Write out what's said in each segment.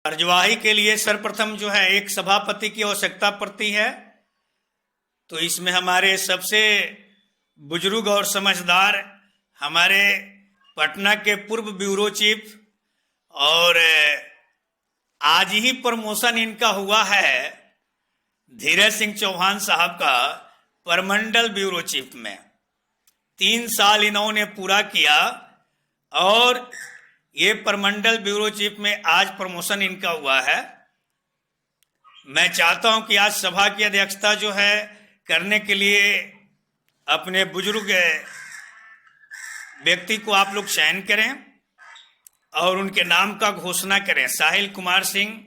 कार्यवाही के लिए सर्वप्रथम जो है एक सभापति की आवश्यकता पड़ती है। तो इसमें हमारे सबसे बुजुर्ग और समझदार हमारे पटना के पूर्व ब्यूरो चीफ और आज ही प्रमोशन इनका हुआ है धीरज सिंह चौहान साहब का परमंडल ब्यूरो चीफ में 3 साल इन्होंने पूरा किया और ये परमंडल ब्यूरो चीफ में आज प्रमोशन इनका हुआ है। मैं चाहता हूं कि आज सभा की अध्यक्षता जो है करने के लिए अपने बुजुर्ग व्यक्ति को आप लोग चयन करें और उनके नाम का घोषणा करें। साहिल कुमार सिंह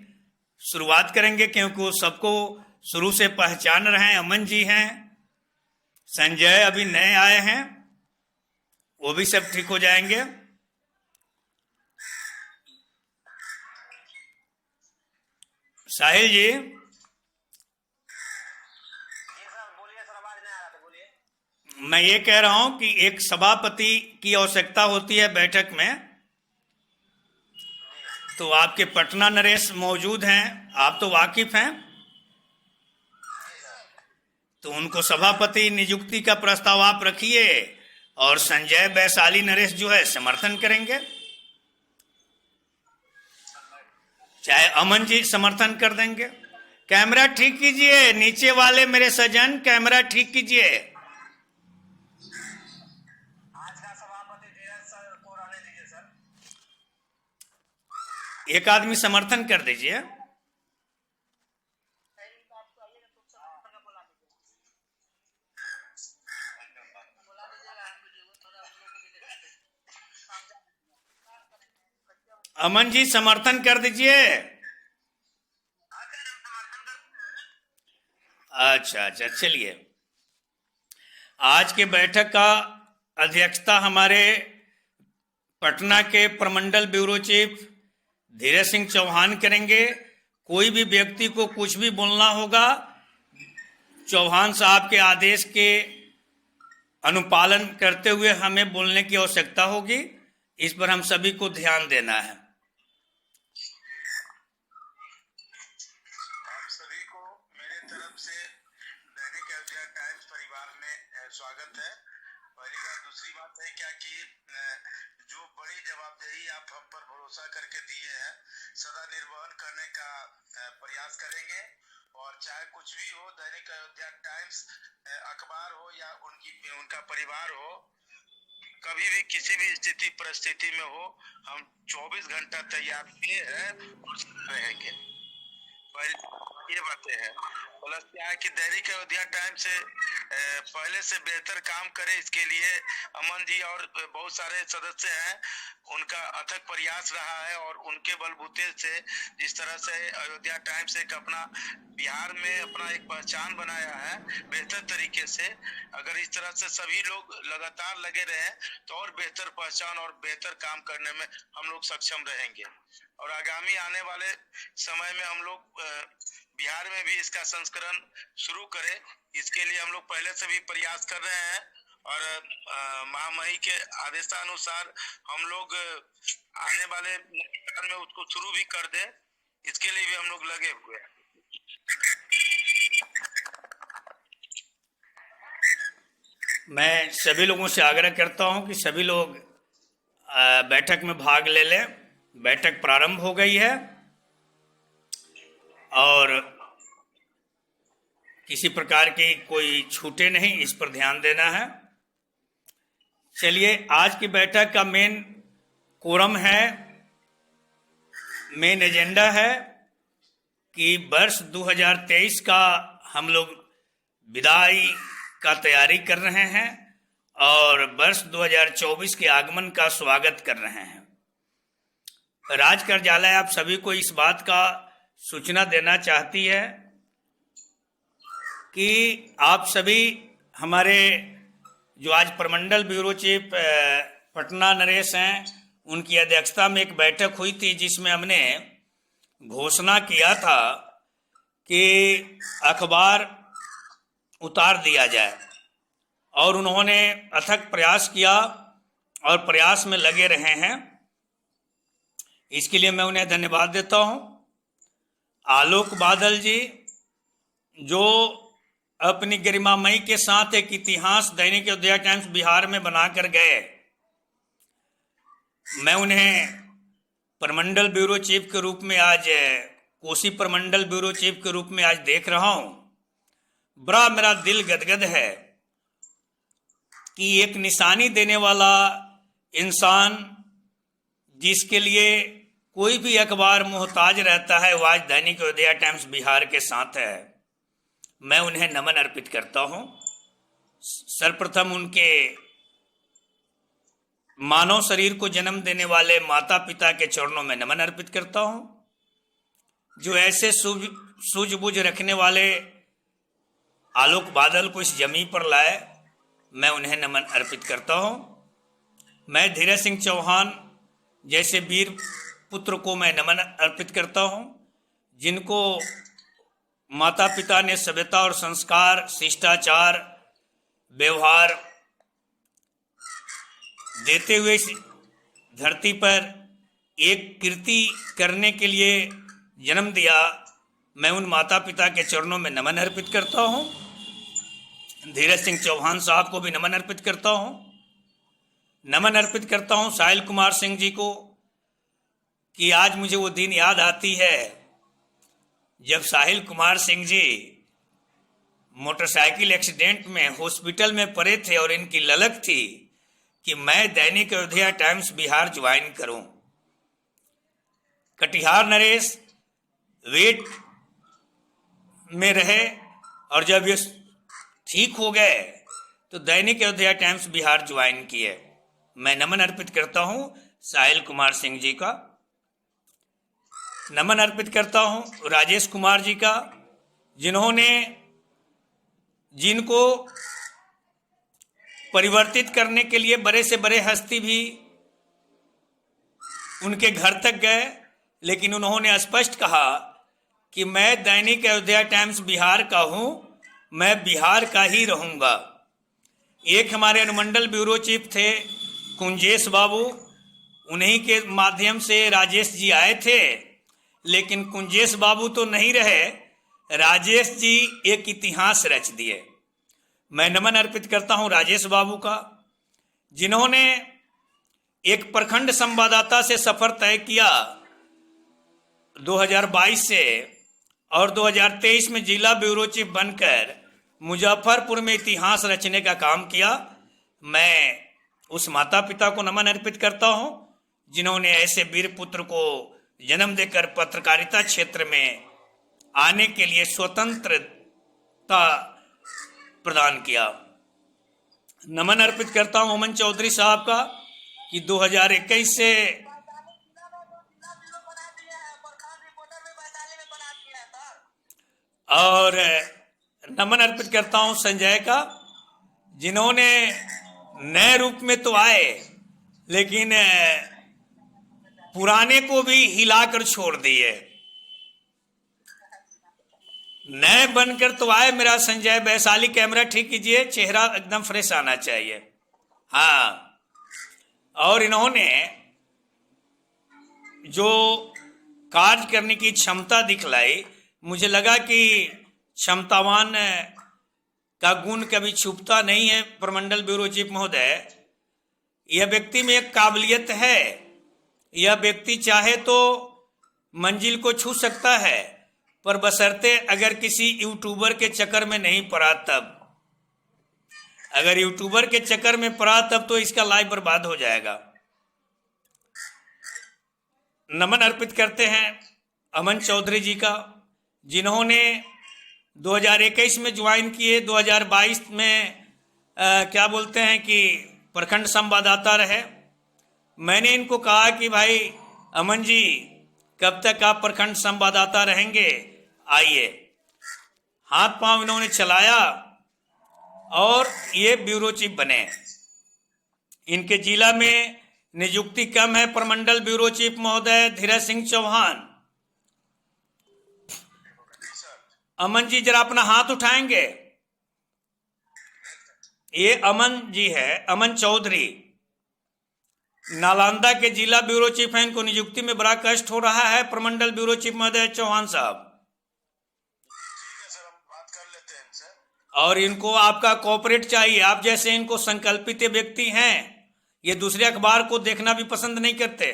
शुरुआत करेंगे क्योंकि वो सबको शुरू से पहचान रहे हैं। अमन जी हैं, संजय अभी नए आए हैं, वो भी सब ठीक हो जाएंगे। साहिल जी, मैं ये कह रहा हूं कि एक सभापति की आवश्यकता होती है बैठक में, तो आपके पटना नरेश मौजूद हैं, आप तो वाकिफ हैं, तो उनको सभापति नियुक्ति का प्रस्ताव आप रखिए और संजय वैशाली नरेश जो है समर्थन करेंगे, चाहे अमन जी समर्थन कर देंगे। कैमरा ठीक कीजिए, नीचे वाले मेरे सज्जन कैमरा ठीक कीजिए। आज का सभापति धीरज सर को रहने दीजिए सर। एक आदमी समर्थन कर दीजिए। अमन जी समर्थन कर दीजिए। अच्छा, चलिए। आज के बैठक का अध्यक्षता हमारे पटना के प्रमंडल ब्यूरो चीफ धीरज सिंह चौहान करेंगे। कोई भी व्यक्ति को कुछ भी बोलना होगा, चौहान साहब के आदेश के अनुपालन करते हुए हमें बोलने की आवश्यकता होगी। इस पर हम सभी को ध्यान देना है। आप सभी को मेरे तरफ से दैनिक अयोध्या टाइम्स परिवार में स्वागत है। पहली बात। दूसरी बात है क्या कि जो बड़ी जवाबदेही आप हम पर भरोसा करके दिए हैं, सदा निर्वहन करने का प्रयास करेंगे और चाहे कुछ भी हो, दैनिक अयोध्या टाइम्स अखबार हो या उनका परिवार हो, कभी भी किसी भी स्थिति परिस्थिति में हो, हम 24 घंटा तैयार हैं और रहेंगे। ये बातें हैं। प्लस क्या है कि दैनिक अयोध्या टाइम से पहले से बेहतर काम करे, इसके लिए अमन जी और बहुत सारे सदस्य हैं, उनका अथक प्रयास रहा है और उनके बलबूते से जिस तरह से अयोध्या टाइम्स एक अपना बिहार में अपना एक पहचान बनाया है बेहतर तरीके से, अगर इस तरह से सभी लोग लगातार लगे रहे तो और बेहतर पहचान और बेहतर काम करने में हम लोग सक्षम रहेंगे। और आगामी आने वाले समय में हम लोग बिहार में भी इसका संस्करण शुरू करें, इसके लिए हम लोग पहले से भी प्रयास कर रहे हैं और महामहिम के आदेशानुसार हम लोग आने वाले में उसको शुरू भी कर दें, इसके लिए भी हम लोग लगे हुए हैं। मैं सभी लोगों से आग्रह करता हूं कि सभी लोग बैठक में भाग ले लें। बैठक प्रारंभ हो गई है और किसी प्रकार की कोई छूटे नहीं, इस पर ध्यान देना है। चलिए, आज की बैठक का मेन कोरम है, मेन एजेंडा है कि वर्ष 2023 का हम लोग विदाई का तैयारी कर रहे हैं और वर्ष 2024 के आगमन का स्वागत कर रहे हैं। राज कार्यालय आप सभी को इस बात का सूचना देना चाहती है कि आप सभी हमारे जो आज प्रमंडल ब्यूरो चीफ पटना नरेश हैं, उनकी अध्यक्षता में एक बैठक हुई थी जिसमें हमने घोषणा किया था कि अखबार उतार दिया जाए और उन्होंने अथक प्रयास किया और प्रयास में लगे रहे हैं। इसके लिए मैं उन्हें धन्यवाद देता हूं। आलोक बादल जी जो अपनी गरिमामयी के साथ एक इतिहास दैनिक अयोध्या टाइम्स बिहार में बनाकर गए, मैं उन्हें प्रमंडल ब्यूरो चीफ के रूप में आज कोसी प्रमंडल ब्यूरो चीफ के रूप में आज देख रहा हूं। बड़ा मेरा दिल गदगद है कि एक निशानी देने वाला इंसान जिसके लिए कोई भी अखबार मोहताज रहता है वो आज दैनिक अयोध्या टाइम्स बिहार के साथ है। मैं उन्हें नमन अर्पित करता हूं। सर्वप्रथम उनके मानव शरीर को जन्म देने वाले माता पिता के चरणों में नमन अर्पित करता हूं, जो ऐसे सूझबूझ रखने वाले आलोक बादल को इस जमीन पर लाए, मैं उन्हें नमन अर्पित करता हूं। मैं धीरज सिंह चौहान जैसे वीर पुत्र को मैं नमन अर्पित करता हूं, जिनको माता पिता ने सभ्यता और संस्कार, शिष्टाचार, व्यवहार देते हुए इस धरती पर एक कीर्ति करने के लिए जन्म दिया। मैं उन माता पिता के चरणों में नमन अर्पित करता हूं। धीरज सिंह चौहान साहब को भी नमन अर्पित करता हूं। नमन अर्पित करता हूं साहिल कुमार सिंह जी को कि आज मुझे वो दिन याद आती है जब साहिल कुमार सिंह जी मोटरसाइकिल एक्सीडेंट में हॉस्पिटल में पड़े थे और इनकी ललक थी कि मैं दैनिक अयोध्या टाइम्स बिहार ज्वाइन करूं। कटिहार नरेश वेट में रहे और जब ये ठीक हो गए तो दैनिक अयोध्या टाइम्स बिहार ज्वाइन किए। मैं नमन अर्पित करता हूं साहिल कुमार सिंह जी का। नमन अर्पित करता हूं राजेश कुमार जी का, जिनको परिवर्तित करने के लिए बड़े से बड़े हस्ती भी उनके घर तक गए, लेकिन उन्होंने स्पष्ट कहा कि मैं दैनिक अयोध्या टाइम्स बिहार का हूं, मैं बिहार का ही रहूंगा। एक हमारे अनुमंडल ब्यूरो चीफ थे कुंजेश बाबू, उन्हीं के माध्यम से राजेश जी आए थे, लेकिन कुंजेश बाबू तो नहीं रहे, राजेश जी एक इतिहास रच दिए। मैं नमन अर्पित करता हूं राजेश बाबू का, जिन्होंने एक प्रखंड संवाददाता से सफर तय किया 2022 से और 2023 में जिला ब्यूरो चीफ बनकर मुजफ्फरपुर में इतिहास रचने का काम किया। मैं उस माता पिता को नमन अर्पित करता हूं जिन्होंने ऐसे वीर पुत्र को जन्म देकर पत्रकारिता क्षेत्र में आने के लिए स्वतंत्रता प्रदान किया। नमन अर्पित करता हूं अमन चौधरी साहब का कि 2021 से और नमन अर्पित करता हूं संजय का, जिन्होंने नए रूप में तो आए लेकिन पुराने को भी हिलाकर छोड़ दिए। नए बनकर तो आए मेरा संजय। वैशाली कैमरा ठीक कीजिए, चेहरा एकदम फ्रेश आना चाहिए। हाँ, और इन्होंने जो कार्य करने की क्षमता दिखलाई, मुझे लगा कि क्षमतावान का गुण कभी छुपता नहीं है। प्रमंडल ब्यूरो चीफ महोदय, यह व्यक्ति में एक काबिलियत है, यह व्यक्ति चाहे तो मंजिल को छू सकता है, पर बशर्ते अगर किसी यूट्यूबर के चक्कर में नहीं पड़ा तब। अगर यूट्यूबर के चक्कर में पड़ा तब तो इसका लाइफ बर्बाद हो जाएगा। नमन अर्पित करते हैं अमन चौधरी जी का, जिन्होंने 2021 में ज्वाइन किए, 2022 में क्या बोलते हैं कि प्रखंड संवाददाता रहे। मैंने इनको कहा कि भाई अमन जी, कब तक आप प्रखंड संवाददाता रहेंगे, आइए। हाथ पांव इन्होंने चलाया और ये ब्यूरो चीफ बने। इनके जिला में नियुक्ति कम है। प्रमंडल ब्यूरो चीफ महोदय धीरज सिंह चौहान, अमन जी जरा अपना हाथ उठाएंगे। ये अमन जी है, अमन चौधरी, नालंदा के जिला ब्यूरो चीफ हैं। इनको नियुक्ति में बड़ा कष्ट हो रहा है। प्रमंडल ब्यूरो चीफ महोदय चौहान साहब, और इनको आपका कोऑपरेट चाहिए। आप जैसे इनको संकल्पित व्यक्ति हैं, ये दूसरे अखबार को देखना भी पसंद नहीं करते। हम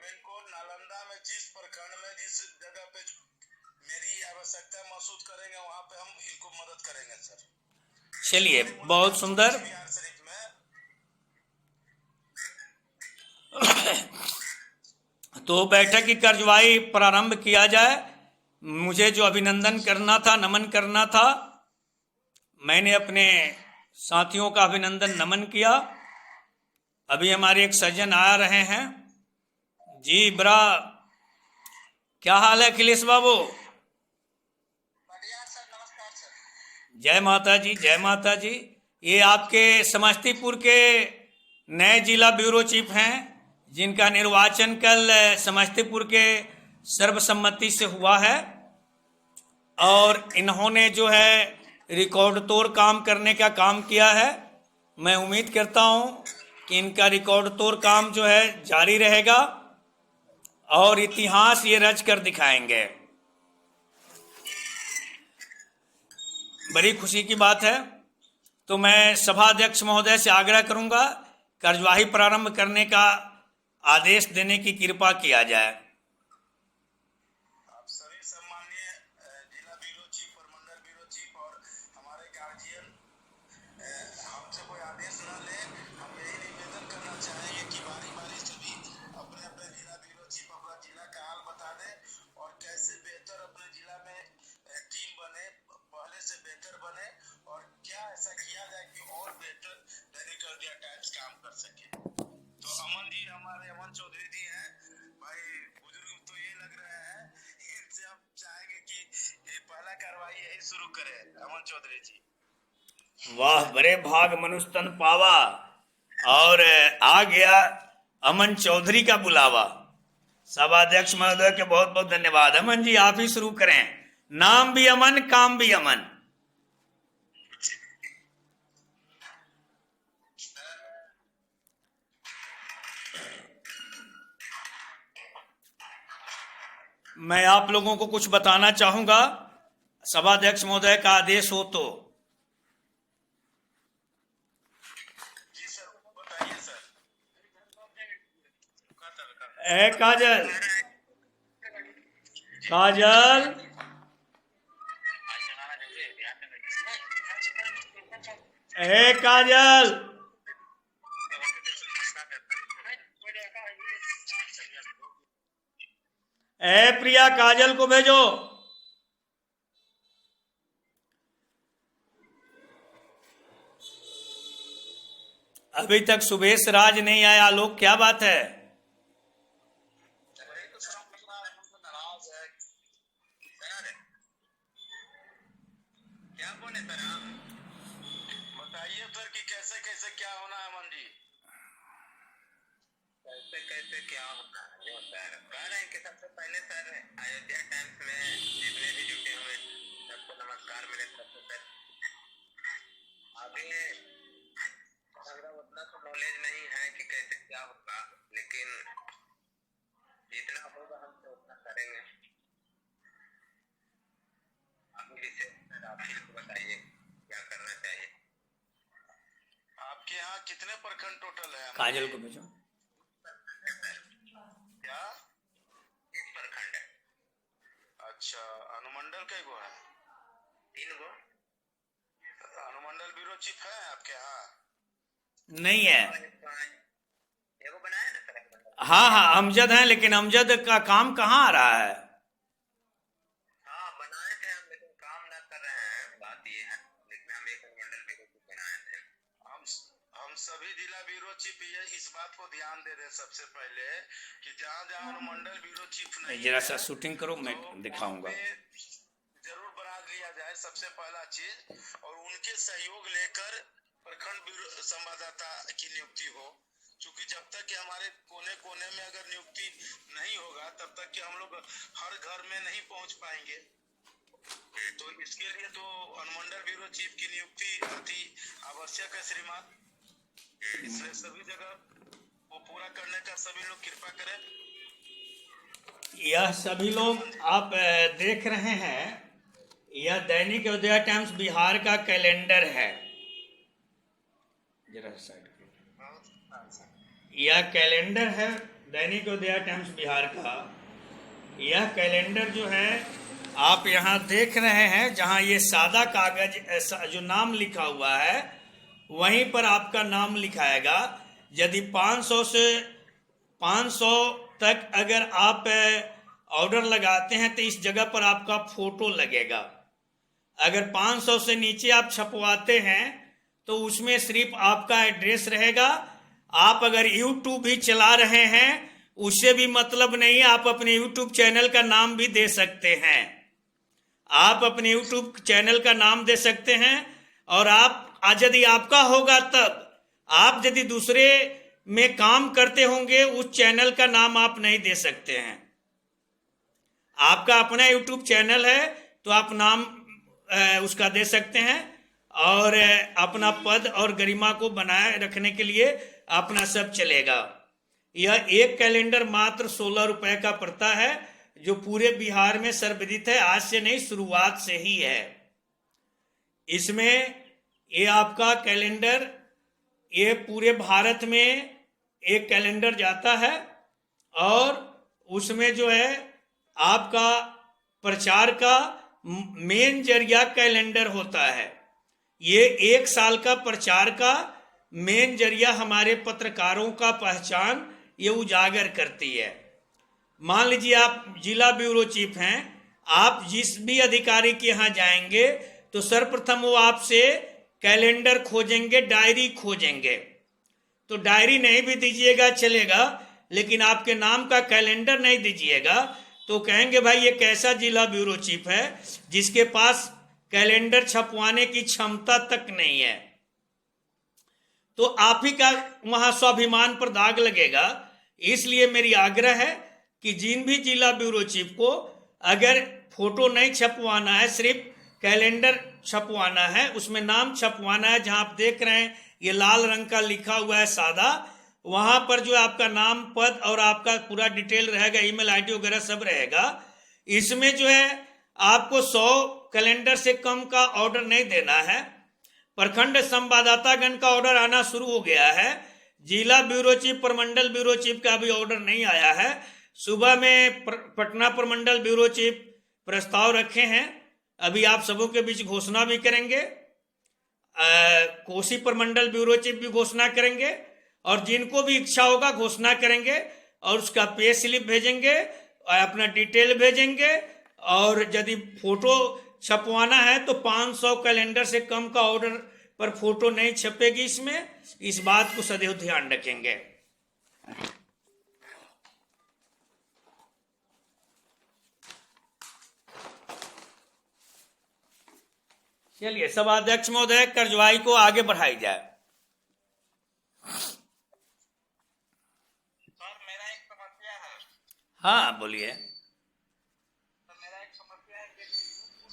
इनको नालंदा में जिस प्रखंड में जिस जगह पे मेरी आवश्यकता महसूस करेंगे वहां पे हम इनको मदद करेंगे सर। चलिए, बहुत सुंदर। बिहार शरीफ में तो बैठक की कार्यवाही प्रारंभ किया जाए। मुझे जो अभिनंदन करना था, नमन करना था, मैंने अपने साथियों का अभिनंदन नमन किया। अभी हमारे एक सज्जन आ रहे हैं जी। बड़ा क्या हाल है अखिलेश बाबू? बढ़िया सर, नमस्कार सर। जय माता जी, जय माता जी। ये आपके समस्तीपुर के नए जिला ब्यूरो चीफ हैं, जिनका निर्वाचन कल समस्तीपुर के सर्वसम्मति से हुआ है, और इन्होंने जो है रिकॉर्ड तोड़ काम करने का काम किया है। मैं उम्मीद करता हूं कि इनका रिकॉर्ड तोड़ काम जो है जारी रहेगा और इतिहास ये रच कर दिखाएंगे। बड़ी खुशी की बात है। तो मैं सभाध्यक्ष महोदय से आग्रह करूंगा कार्यवाही प्रारंभ करने का आदेश देने की कृपा किया जाए। आप सभी सम्माननीय जिला ब्यूरो चीफ और मंडल ब्यूरो चीफ और हमारे गार्जियन हमसे कोई आदेश न ले। हम यही निवेदन करना चाहेंगे कि बारी बारी से भी अपने अपने जिला ब्यूरो चीफ अपना जिला का हाल बता दे और कैसे बेहतर अपने जिला में टीम बने, पहले से बेहतर बने, और क्या ऐसा किया जाए कि और बेहतर दैनिक इंडिया टाइम्स काम कर सके। तो अमन जी, हमारे अमन चौधरी जी हैं भाई, बुजुर्ग तो ये लग रहे हैं, इनसे हम चाहेंगे कि ये पहला कार्रवाई यही शुरू करें। अमन चौधरी जी। वाह, बड़े भाग मनुष्य तन पावा। और आ गया अमन चौधरी का बुलावा। सभाध्यक्ष महोदय के बहुत बहुत धन्यवाद। अमन जी, आप ही शुरू करें। नाम भी अमन, काम भी अमन। मैं आप लोगों को कुछ बताना चाहूंगा, सभाध्यक्ष महोदय का आदेश हो तो। जी सर, बताइए सर। ए काजल, काजल, ए काजल, ए प्रिया, काजल को भेजो। अभी तक सुभेश राज नहीं आया। आलोक, क्या बात है? नाराज है सर, क्या बोले सर हम? बताइए सर कि कैसे कैसे क्या होना है अमन जी। कैसे कैसे क्या होना है जो सर कह रहे हैं कि सबसे पहले सर अयोध्या टाइम्स में जितने भी जुटे हुए सबको नमस्कार मेरे तरफ से। अभी हमारा उतना तो नॉलेज नहीं है कि कैसे क्या होगा, लेकिन जितना होगा हम तो उतना करेंगे। अभी विशेष आप ही को बताइए क्या करना चाहिए। आपके यहाँ कितने प्रखंड टोटल है? काजल को भेजो। क्या 30 प्रखंड है? अच्छा, अनुमंडल कई गो है? 3 गो। अनुमंडल ब्यूरो चीफ है आपके यहाँ? नहीं है। एगो बनाया ना सर? हाँ हाँ, अमजद है, लेकिन अमजद का काम कहाँ आ रहा है? हाँ बनाए थे हम, लेकिन काम ना कर रहे हैं। बात ये है, लेकिन हम एक अनुमंडल ब्यूरो चीफ बनाए थे। हम सभी जिला ब्यूरो चीफ ये इस बात को ध्यान दे रहे सबसे पहले कि जहाँ जहाँ अनुमंडल ब्यूरो चीफ नहीं, जरा सा शूटिंग करो, मैं दिखाऊंगा। जरूर बना लिया जाए सबसे पहला चीज, और उनके सहयोग लेकर प्रखंड ब्यूरो संवाददाता की नियुक्ति हो। क्योंकि जब तक कि हमारे कोने कोने में अगर नियुक्ति नहीं होगा तब तक कि हम लोग हर घर में नहीं पहुंच पाएंगे। तो इसके लिए तो अनुमंडल ब्यूरो चीफ की नियुक्ति अति आवश्यक है श्रीमान। इसलिए सभी जगह वो पूरा करने का सभी लोग कृपा करें। यह सभी लोग आप देख रहे हैं, यह दैनिक उदय टाइम्स बिहार का कैलेंडर है। जरा साइड यह कैलेंडर है दैनिक उदय टाइम्स बिहार का। यह कैलेंडर जो है आप यहाँ देख रहे हैं, जहाँ ये सादा कागज जो नाम लिखा हुआ है वहीं पर आपका नाम लिखाएगा। यदि 500 से 500 तक अगर आप ऑर्डर लगाते हैं तो इस जगह पर आपका फोटो लगेगा। अगर 500 से नीचे आप छपवाते हैं तो उसमें सिर्फ आपका एड्रेस रहेगा। आप अगर YouTube भी चला रहे हैं उससे भी मतलब नहीं, आप अपने YouTube चैनल का नाम भी दे सकते हैं। आप अपने YouTube चैनल का नाम दे सकते हैं और आप यदि आपका होगा तब, आप यदि दूसरे में काम करते होंगे उस चैनल का नाम आप नहीं दे सकते हैं। आपका अपना YouTube चैनल है तो आप नाम उसका दे सकते हैं और अपना पद और गरिमा को बनाए रखने के लिए अपना सब चलेगा। यह एक कैलेंडर मात्र 16 रुपए का पड़ता है, जो पूरे बिहार में सर्वविदित है। आज से नहीं, शुरुआत से ही है। इसमें ये आपका कैलेंडर, ये पूरे भारत में एक कैलेंडर जाता है और उसमें जो है आपका प्रचार का मेन जरिया कैलेंडर होता है। ये 1 साल का प्रचार का मेन जरिया हमारे पत्रकारों का पहचान ये उजागर करती है। मान लीजिए आप जिला ब्यूरो चीफ हैं, आप जिस भी अधिकारी के यहाँ जाएंगे तो सर्वप्रथम वो आपसे कैलेंडर खोजेंगे, डायरी खोजेंगे। तो डायरी नहीं भी दीजिएगा चलेगा, लेकिन आपके नाम का कैलेंडर नहीं दीजिएगा तो कहेंगे भाई ये कैसा जिला ब्यूरो चीफ है जिसके पास कैलेंडर छपवाने की क्षमता तक नहीं है। तो आप ही का वहां स्वाभिमान पर दाग लगेगा। इसलिए मेरी आग्रह है कि जिन भी जिला ब्यूरो चीफ को अगर फोटो नहीं छपवाना है, सिर्फ कैलेंडर छपवाना है, उसमें नाम छपवाना है, जहां आप देख रहे हैं ये लाल रंग का लिखा हुआ है सादा, वहां पर जो आपका नाम, पद और आपका पूरा डिटेल रहेगा, ईमेल आईडी वगैरह सब रहेगा। इसमें जो है आपको 100 कैलेंडर से कम का ऑर्डर नहीं देना है। प्रखंड संवाददातागण का ऑर्डर आना शुरू हो गया है। जिला ब्यूरो चीफ, प्रमंडल ब्यूरो चीफ का भी ऑर्डर नहीं आया है। सुबह में पटना प्रमंडल ब्यूरो चीफ प्रस्ताव रखे हैं, अभी आप सबों के बीच घोषणा भी करेंगे। कोसी प्रमंडल ब्यूरो चीफ भी घोषणा करेंगे और जिनको भी इच्छा होगा घोषणा करेंगे और उसका पे स्लिप भेजेंगे और अपना डिटेल भेजेंगे। और यदि फोटो छपवाना है तो 500 कैलेंडर से कम का ऑर्डर पर फोटो नहीं छपेगी। इसमें इस बात को सदैव ध्यान रखेंगे। चलिए, सभाध्यक्ष महोदय, कार्यवाही को आगे बढ़ाई जाए। सर, मेरा एक समस्या है। हाँ बोलिए। सर, मेरा एक समस्या है कि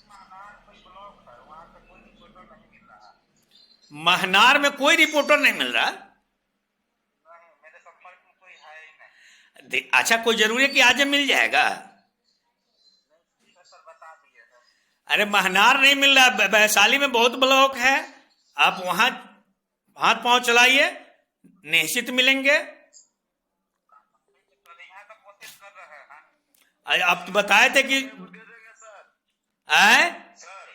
महनार कोई ब्लॉक है, वहाँ पे कोई रिपोर्टर नहीं मिल रहा। महनार में कोई रिपोर्टर नहीं मिल रहा? नहीं, मेरे संपर्क में कोई है ही नहीं। अच्छा, कोई जरूरी है कि आज मिल जाएगा? सर बता दिए सर। अरे महनार नहीं मिल रहा, वैशाली में बहुत ब्लॉक है, आप वहां हाथ पांव चलाइए, निश्चित मिलेंगे। यहाँ का कोशिश कर रहे हैं। आप तो बताए थे कि दे देंगे सर। आए। सर,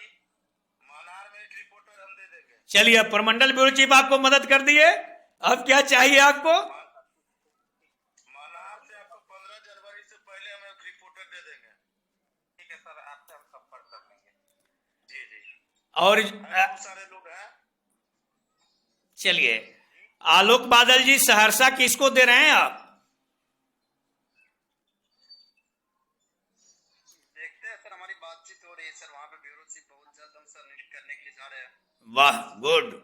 महनार में एक रिपोर्टर हम दे देंगे। चलिए, प्रमंडल ब्यूरो चीफ आपको मदद कर दिए, अब क्या चाहिए आपको? महनार से आपको 15 जनवरी से पहले हम एक रिपोर्टर दे देंगे। ठीक है सर, आपसे हम संपर्क कर लेंगे। जी जी। और बहुत सारे लोग हैं। चलिए, आलोक बादल जी सहरसा किसको दे रहे हैं आप? देखते हैं सर, हमारी बातचीत हो रही है सर, वहाँ पे ब्यूरो चीफ बहुत जल्द हम सर मीट करने के लिए जा रहे हैं। वाह, गुड।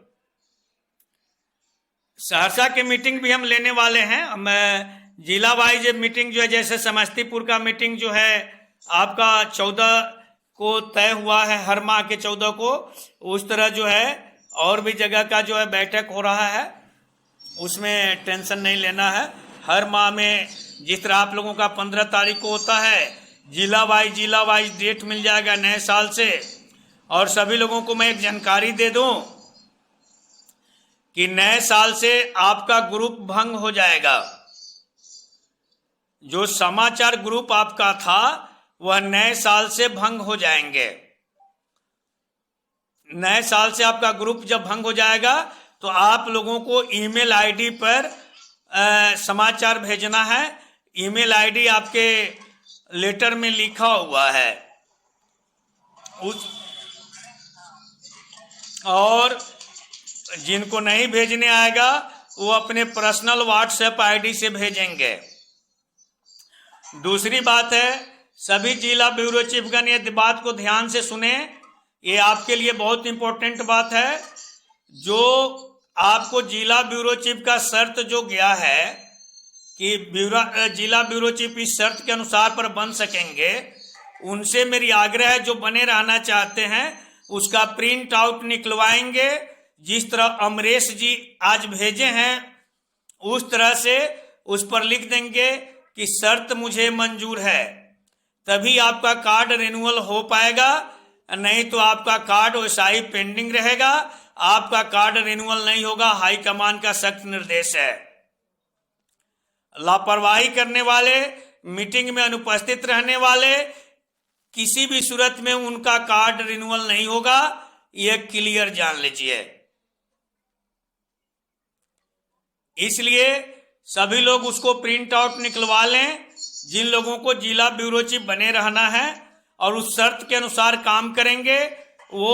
सहरसा की मीटिंग भी हम लेने वाले हैं। मैं जिला वाइज मीटिंग जो है, जैसे समस्तीपुर का मीटिंग जो है आपका 14 को तय हुआ है, हर माह के 14 को, उस तरह जो है और भी जगह का जो है बैठक हो रहा है, उसमें टेंशन नहीं लेना है। हर माह में जिस तरह आप लोगों का 15 तारीख को होता है, जिला वाइज डेट मिल जाएगा नए साल से, और सभी लोगों को मैं एक जानकारी दे दूं कि नए साल से आपका ग्रुप भंग हो जाएगा। जो समाचार ग्रुप आपका था वह नए साल से भंग हो जाएंगे। नए साल से आपका ग्रुप जब भंग हो जाएगा तो आप लोगों को ईमेल आईडी पर समाचार भेजना है। ईमेल आईडी आपके लेटर में लिखा हुआ है और जिनको नहीं भेजने आएगा वो अपने पर्सनल व्हाट्सएप आईडी से भेजेंगे। दूसरी बात है, सभी जिला ब्यूरो चीफगण ये बात को ध्यान से सुने, ये आपके लिए बहुत इंपॉर्टेंट बात है। जो आपको जिला ब्यूरो चीफ का शर्त जो गया है कि जिला ब्यूरो चीफ इस शर्त के अनुसार पर बन सकेंगे, उनसे मेरी आग्रह है जो बने रहना चाहते हैं उसका प्रिंट आउट निकलवाएंगे। जिस तरह अमरेश जी आज भेजे हैं उस तरह से उस पर लिख देंगे कि शर्त मुझे मंजूर है, तभी आपका कार्ड रिन्यूअल हो पाएगा, नहीं तो आपका कार्ड वैसा ही पेंडिंग रहेगा। आपका कार्ड रिन्यूअल नहीं होगा, हाईकमान का सख्त निर्देश है। लापरवाही करने वाले, मीटिंग में अनुपस्थित रहने वाले, किसी भी सूरत में उनका कार्ड रिन्यूअल नहीं होगा, यह क्लियर जान लीजिए। इसलिए सभी लोग उसको प्रिंट आउट निकलवा लें, जिन लोगों को जिला ब्यूरो चीफ बने रहना है और उस शर्त के अनुसार काम करेंगे वो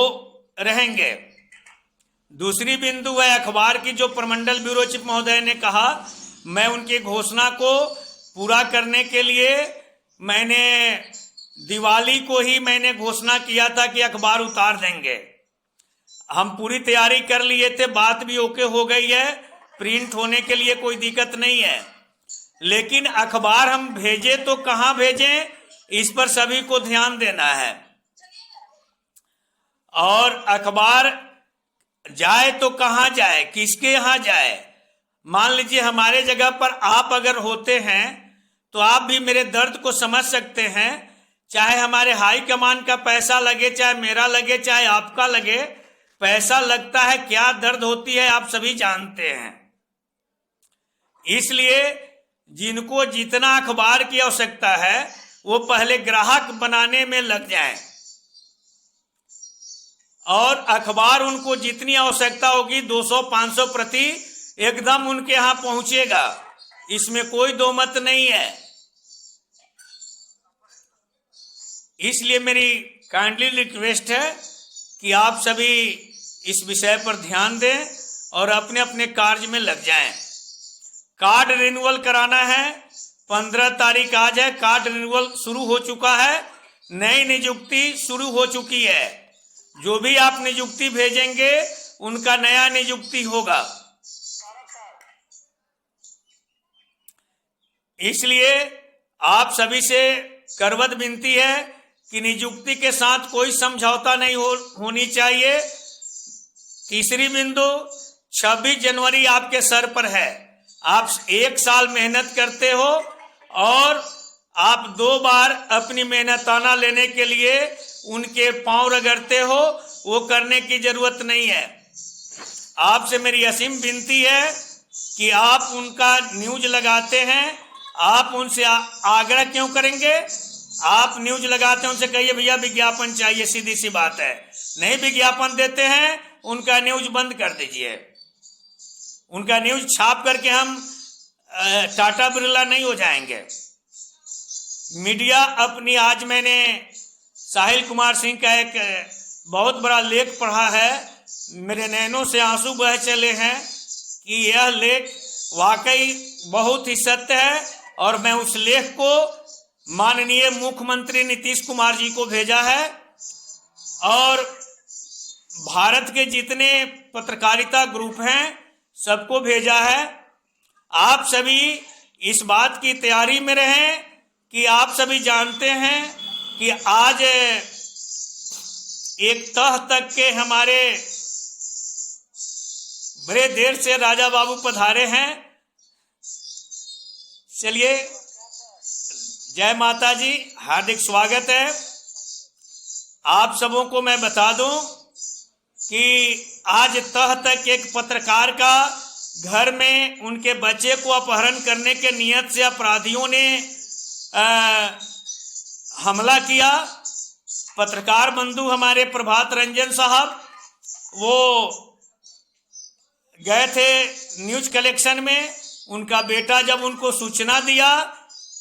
रहेंगे। दूसरी बिंदु है अखबार की, जो प्रमंडल ब्यूरो चीफ महोदय ने कहा, मैं उनकी घोषणा को पूरा करने के लिए मैंने दिवाली को ही मैंने घोषणा किया था कि अखबार उतार देंगे। हम पूरी तैयारी कर लिए थे, बात भी ओके हो गई है, प्रिंट होने के लिए कोई दिक्कत नहीं है, लेकिन अखबार हम भेजे तो कहां भेजें, इस पर सभी को ध्यान देना है। और अखबार जाए तो कहां जाए, किसके यहां जाए। मान लीजिए हमारे जगह पर आप अगर होते हैं तो आप भी मेरे दर्द को समझ सकते हैं। चाहे हमारे हाई कमान का पैसा लगे, चाहे मेरा लगे, चाहे आपका लगे, पैसा लगता है, क्या दर्द होती है आप सभी जानते हैं। इसलिए जिनको जितना अखबार की आवश्यकता है वो पहले ग्राहक बनाने में लग जाएं और अखबार उनको जितनी आवश्यकता होगी 200-500 प्रति एकदम उनके यहां पहुंचेगा, इसमें कोई दो मत नहीं है। इसलिए मेरी काइंडली रिक्वेस्ट है कि आप सभी इस विषय पर ध्यान दें और अपने अपने कार्य में लग जाएं। कार्ड रिन्यूअल कराना है, 15 तारीख आज है, कार्ड रिन्यूअल शुरू हो चुका है, नई नियुक्ति शुरू हो चुकी है। जो भी आप नियुक्ति भेजेंगे उनका नया नियुक्ति होगा। इसलिए आप सभी से करवत विनती है कि नियुक्ति के साथ कोई समझौता नहीं होनी चाहिए। तीसरी बिंदु, 26 जनवरी आपके सर पर है। आप 1 साल मेहनत करते हो और आप 2 बार अपनी मेहनताना लेने के लिए उनके पांव रगड़ते हो, वो करने की जरूरत नहीं है। आपसे मेरी असीम विनती है कि आप उनका न्यूज लगाते हैं, आप उनसे आग्रह क्यों करेंगे। आप न्यूज लगाते हैं, उनसे कहिए भैया विज्ञापन चाहिए, सीधी सी बात है। नहीं विज्ञापन देते हैं, उनका न्यूज बंद कर दीजिए। उनका न्यूज छाप करके हम टाटा बिरला नहीं हो जाएंगे। मीडिया अपनी, आज मैंने साहिल कुमार सिंह का एक बहुत बड़ा लेख पढ़ा है, मेरे नैनों से आंसू बह चले हैं कि यह लेख वाकई बहुत ही सत्य है। और मैं उस लेख को माननीय मुख्यमंत्री नीतीश कुमार जी को भेजा है और भारत के जितने पत्रकारिता ग्रुप हैं सबको भेजा है। आप सभी इस बात की तैयारी में रहें कि आप सभी जानते हैं कि आज एक तह तक के हमारे बड़े देर से राजा बाबू पधारे हैं। चलिए, जय माता जी, हार्दिक स्वागत है। आप सबों को मैं बता दूं कि आज तह तक एक पत्रकार का घर में उनके बच्चे को अपहरण करने के नियत से अपराधियों ने हमला किया। पत्रकार बंधु हमारे प्रभात रंजन साहब वो गए थे न्यूज कलेक्शन में। उनका बेटा जब उनको सूचना दिया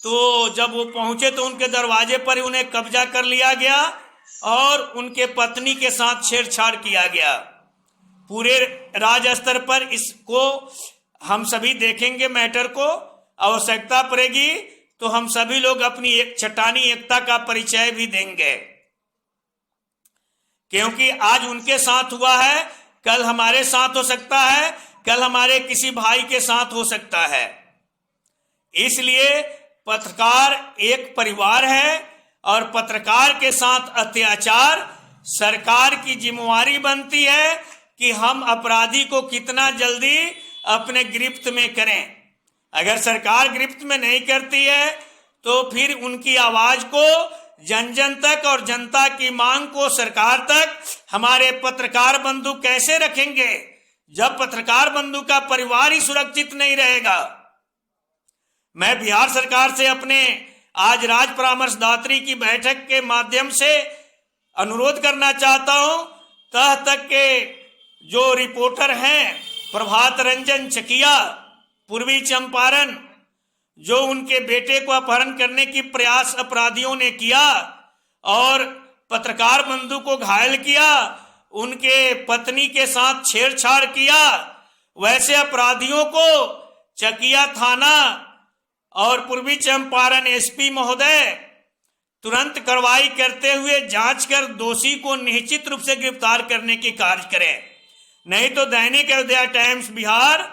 तो जब वो पहुंचे तो उनके दरवाजे पर ही उन्हें कब्जा कर लिया गया और उनके पत्नी के साथ छेड़छाड़ किया गया। पूरे राज्य स्तर पर इसको हम सभी देखेंगे। मैटर को आवश्यकता पड़ेगी तो हम सभी लोग अपनी एक चट्टानी एकता का परिचय भी देंगे, क्योंकि आज उनके साथ हुआ है, कल हमारे साथ हो सकता है, कल हमारे किसी भाई के साथ हो सकता है। इसलिए पत्रकार एक परिवार है और पत्रकार के साथ अत्याचार सरकार की जिम्मेवारी बनती है कि हम अपराधी को कितना जल्दी अपने गिरफ्त में करें। अगर सरकार गिरफ्त में नहीं करती है तो फिर उनकी आवाज को जन जन तक और जनता की मांग को सरकार तक हमारे पत्रकार बंधु कैसे रखेंगे, जब पत्रकार बंधु का परिवार ही सुरक्षित नहीं रहेगा। मैं बिहार सरकार से अपने आज राज परामर्शदात्री की बैठक के माध्यम से अनुरोध करना चाहता हूं, तह तक के जो रिपोर्टर हैं प्रभात रंजन चकिया पूर्वी चंपारण, जो उनके बेटे को अपहरण करने की प्रयास अपराधियों ने किया और पत्रकार बंधु को घायल किया, उनके पत्नी के साथ छेड़छाड़ किया, वैसे अपराधियों को चकिया थाना और पूर्वी चंपारण एसपी महोदय तुरंत कार्रवाई करते हुए जांच कर दोषी को निश्चित रूप से गिरफ्तार करने की कार्य करें। नहीं तो दैनिक अयोध्या टाइम्स बिहार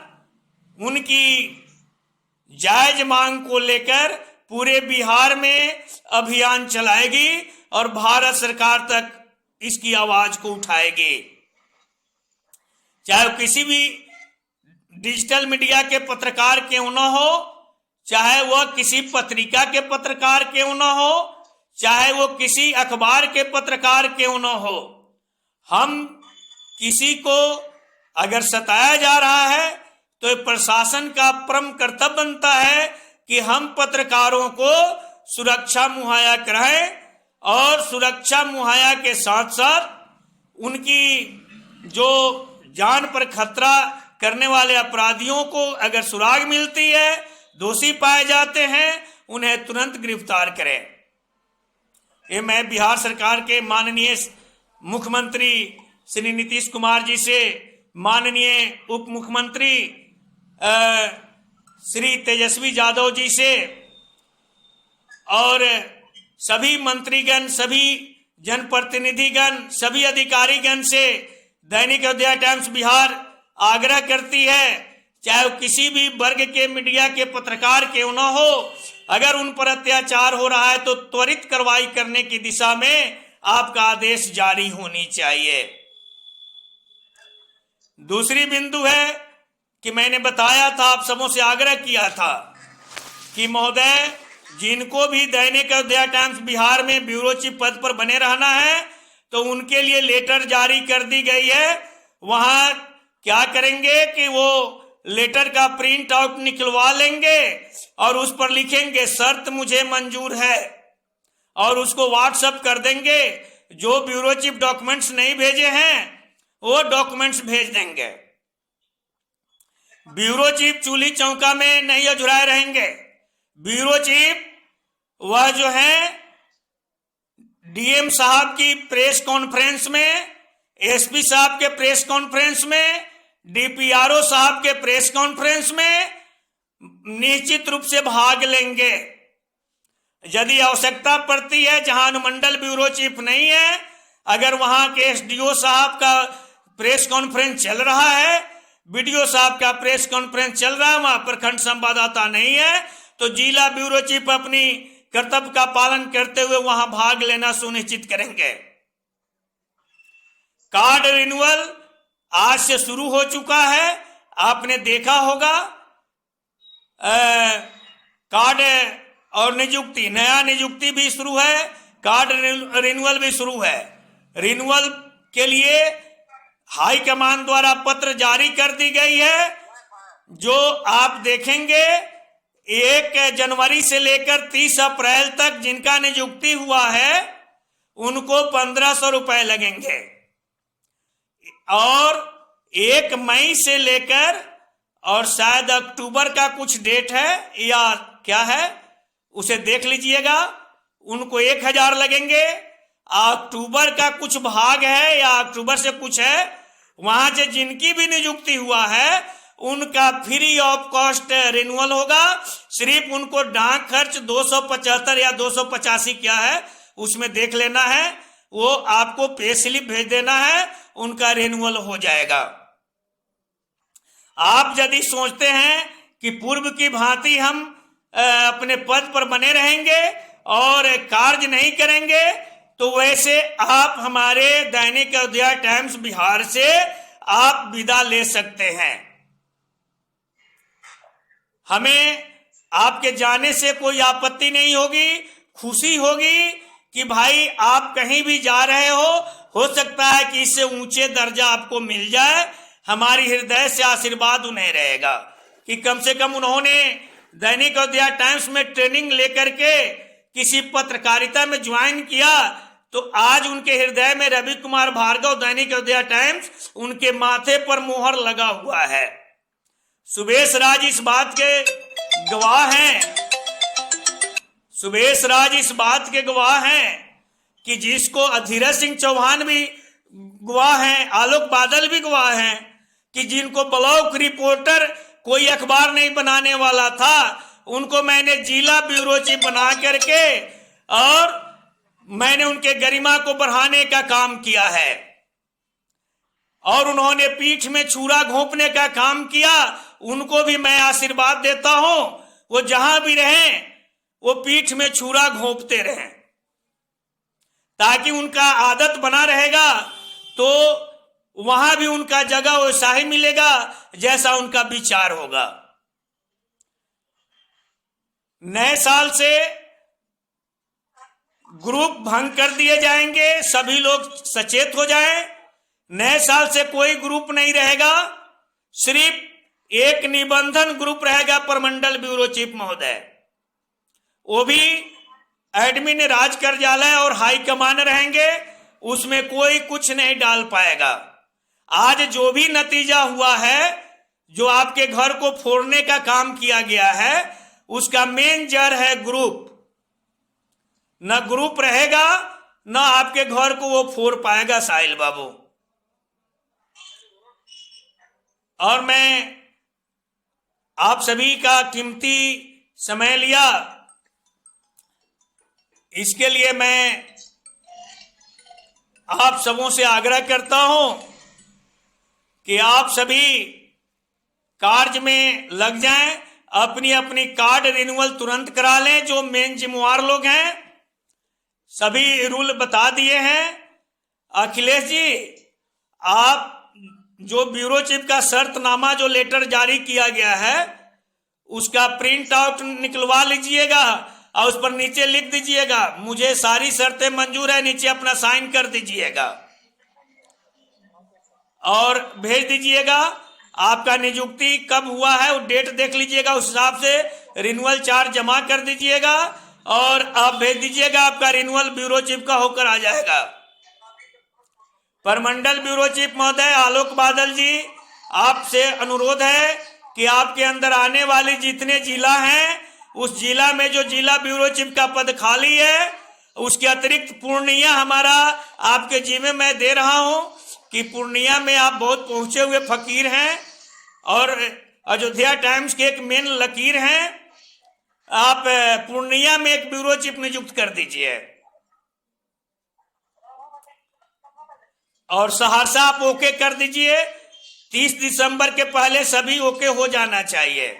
उनकी जायज मांग को लेकर पूरे बिहार में अभियान चलाएगी और भारत सरकार तक इसकी आवाज को उठाएगी। चाहे किसी भी डिजिटल मीडिया के पत्रकार क्यों न हो, चाहे वह किसी पत्रिका के पत्रकार क्यों न हो, चाहे वो किसी अखबार के पत्रकार क्यों न हो, हम किसी को अगर सताया जा रहा है तो प्रशासन का परम कर्तव्य बनता है कि हम पत्रकारों को सुरक्षा मुहैया कराएं और सुरक्षा मुहैया के साथ साथ उनकी जो जान पर खतरा करने वाले अपराधियों को अगर सुराग मिलती है, दोषी पाए जाते हैं, उन्हें तुरंत गिरफ्तार करें। ये मैं बिहार सरकार के माननीय मुख्यमंत्री श्री नीतीश कुमार जी से, माननीय उप मुख्यमंत्री श्री तेजस्वी यादव जी से और सभी मंत्रीगण, सभी जनप्रतिनिधिगण, सभी अधिकारीगण से दैनिक अयोध्या टाइम्स बिहार आग्रह करती है, चाहे किसी भी वर्ग के मीडिया के पत्रकार क्यों न हो, अगर उन पर अत्याचार हो रहा है तो त्वरित कार्रवाई करने की दिशा में आपका आदेश जारी होनी चाहिए। दूसरी बिंदु है कि मैंने बताया था, आप सबों से आग्रह किया था कि महोदय जिनको भी दैनिक अयोध्या टाइम्स बिहार में ब्यूरो चीफ पद पर बने रहना है तो उनके लिए लेटर जारी कर दी गई है। वहां क्या करेंगे कि वो लेटर का प्रिंट आउट निकलवा लेंगे और उस पर लिखेंगे शर्त मुझे मंजूर है और उसको व्हाट्सएप कर देंगे। जो ब्यूरो चीफ डॉक्यूमेंट्स नहीं भेजे हैं वो डॉक्यूमेंट्स भेज देंगे। ब्यूरो चीफ चूल्ही चौका में नहीं अझुराए रहेंगे। ब्यूरो चीफ वह जो है डीएम साहब की प्रेस कॉन्फ्रेंस में, एसपी साहब के प्रेस कॉन्फ्रेंस में, डीपीआरओ साहब के प्रेस कॉन्फ्रेंस में निश्चित रूप से भाग लेंगे। यदि आवश्यकता पड़ती है, जहां अनुमंडल ब्यूरो चीफ नहीं है, अगर वहां के एसडीओ साहब का प्रेस कॉन्फ्रेंस चल रहा है, बीडीओ साहब का प्रेस कॉन्फ्रेंस चल रहा है, वहां प्रखंड संवाददाता नहीं है, तो जिला ब्यूरो चीफ अपनी कर्तव्य का पालन करते हुए वहां भाग लेना सुनिश्चित करेंगे। कार्ड रिन्यूअल आज से शुरू हो चुका है, आपने देखा होगा। कार्ड और नियुक्ति, नया नियुक्ति भी शुरू है, कार्ड रिन्यूअल भी शुरू है। रिन्यूअल के लिए हाई कमान द्वारा पत्र जारी कर दी गई है, जो आप देखेंगे 1 जनवरी से लेकर 30 अप्रैल तक जिनका नियुक्ति हुआ है उनको 1500 रुपए लगेंगे, और 1 मई से लेकर और शायद अक्टूबर का कुछ डेट है या क्या है उसे देख लीजिएगा, उनको 1000 लगेंगे। अक्टूबर का कुछ भाग है या अक्टूबर से कुछ है, वहां से जिनकी भी नियुक्ति हुआ है उनका फ्री ऑफ कॉस्ट रिन्यूअल होगा। सिर्फ उनको डाक खर्च 275 या 285 क्या है उसमें देख लेना है, वो आपको पे स्लिप भेज देना है, उनका रिन्यूअल हो जाएगा। आप यदि सोचते हैं कि पूर्व की भांति हम अपने पद पर बने रहेंगे और कार्य नहीं करेंगे, तो वैसे आप हमारे दैनिक अयोध्या टाइम्स बिहार से आप विदा ले सकते हैं। हमें आपके जाने से कोई आपत्ति नहीं होगी, खुशी होगी कि भाई आप कहीं भी जा रहे हो सकता है कि इससे ऊंचे दर्जा आपको मिल जाए। हमारी हृदय से आशीर्वाद उन्हें रहेगा कि कम से कम उन्होंने दैनिक अयोध्या टाइम्स में ट्रेनिंग लेकर के किसी पत्रकारिता में ज्वाइन किया, तो आज उनके हृदय में रवि कुमार भार्गव दैनिक अयोध्या टाइम्स उनके माथे पर मोहर लगा हुआ है। सुबेश राज इस बात के गवाह हैं, सुबेश राज इस बात के गवाह हैं कि जिसको धीरज सिंह चौहान भी गवाह हैं, आलोक बादल भी गवाह हैं कि जिनको ब्लॉक रिपोर्टर कोई अखबार नहीं बनाने वाला था, उनको मैंने जिला ब्यूरो चीफ बना करके और मैंने उनके गरिमा को बढ़ाने का काम किया है, और उन्होंने पीठ में छुरा घोंपने का काम किया। उनको भी मैं आशीर्वाद देता हूं, वो जहां भी रहें वो पीठ में छुरा घोंपते रहें, ताकि उनका आदत बना रहेगा, तो वहां भी उनका जगह वैसा ही मिलेगा जैसा उनका विचार होगा। नए साल से ग्रुप भंग कर दिए जाएंगे, सभी लोग सचेत हो जाएं। नए साल से कोई ग्रुप नहीं रहेगा, सिर्फ एक निबंधन ग्रुप रहेगा प्रमंडल ब्यूरो चीफ महोदय, वो भी एडमिन राज कार्यालय और हाई कमान रहेंगे, उसमें कोई कुछ नहीं डाल पाएगा। आज जो भी नतीजा हुआ है, जो आपके घर को फोड़ने का काम किया गया है, उसका मेन जड़ है ग्रुप। न ग्रुप रहेगा न आपके घर को वो फोड़ पाएगा साहिल बाबू। और मैं आप सभी का कीमती समय लिया, इसके लिए मैं आप सबों से आग्रह करता हूं कि आप सभी कार्य में लग जाएं, अपनी अपनी कार्ड रिन्यूअल तुरंत करा लें। जो मेन जिम्मेवार लोग हैं सभी रूल बता दिए हैं। अखिलेश जी, आप जो ब्यूरो चीफ का शर्तनामा जो लेटर जारी किया गया है उसका प्रिंट आउट निकलवा लीजिएगा और उस पर नीचे लिख दीजिएगा मुझे सारी शर्तें मंजूर है, नीचे अपना साइन कर दीजिएगा और भेज दीजिएगा। आपका नियुक्ति कब हुआ है वो डेट देख लीजिएगा, उस हिसाब से रिन्यूअल चार्ज जमा कर दीजिएगा और आप भेज दीजिएगा। आपका रिन्यूअल ब्यूरो चीफ का होकर आ जाएगा। परमंडल ब्यूरो चीफ महोदय आलोक बादल जी, आपसे अनुरोध है कि आपके अंदर आने वाली जितने जिला हैं उस जिला में जो जिला ब्यूरो चीफ का पद खाली है, उसके अतिरिक्त पूर्णिया हमारा आपके जिम्मे मैं दे रहा हूं कि पूर्णिया में आप बहुत पहुंचे हुए फकीर हैं और अयोध्या टाइम्स के एक मेन लकीर हैं। आप पूर्णिया में एक ब्यूरो चीफ नियुक्त कर दीजिए और सहरसा आप ओके कर दीजिए। 30 दिसंबर के पहले सभी ओके हो जाना चाहिए।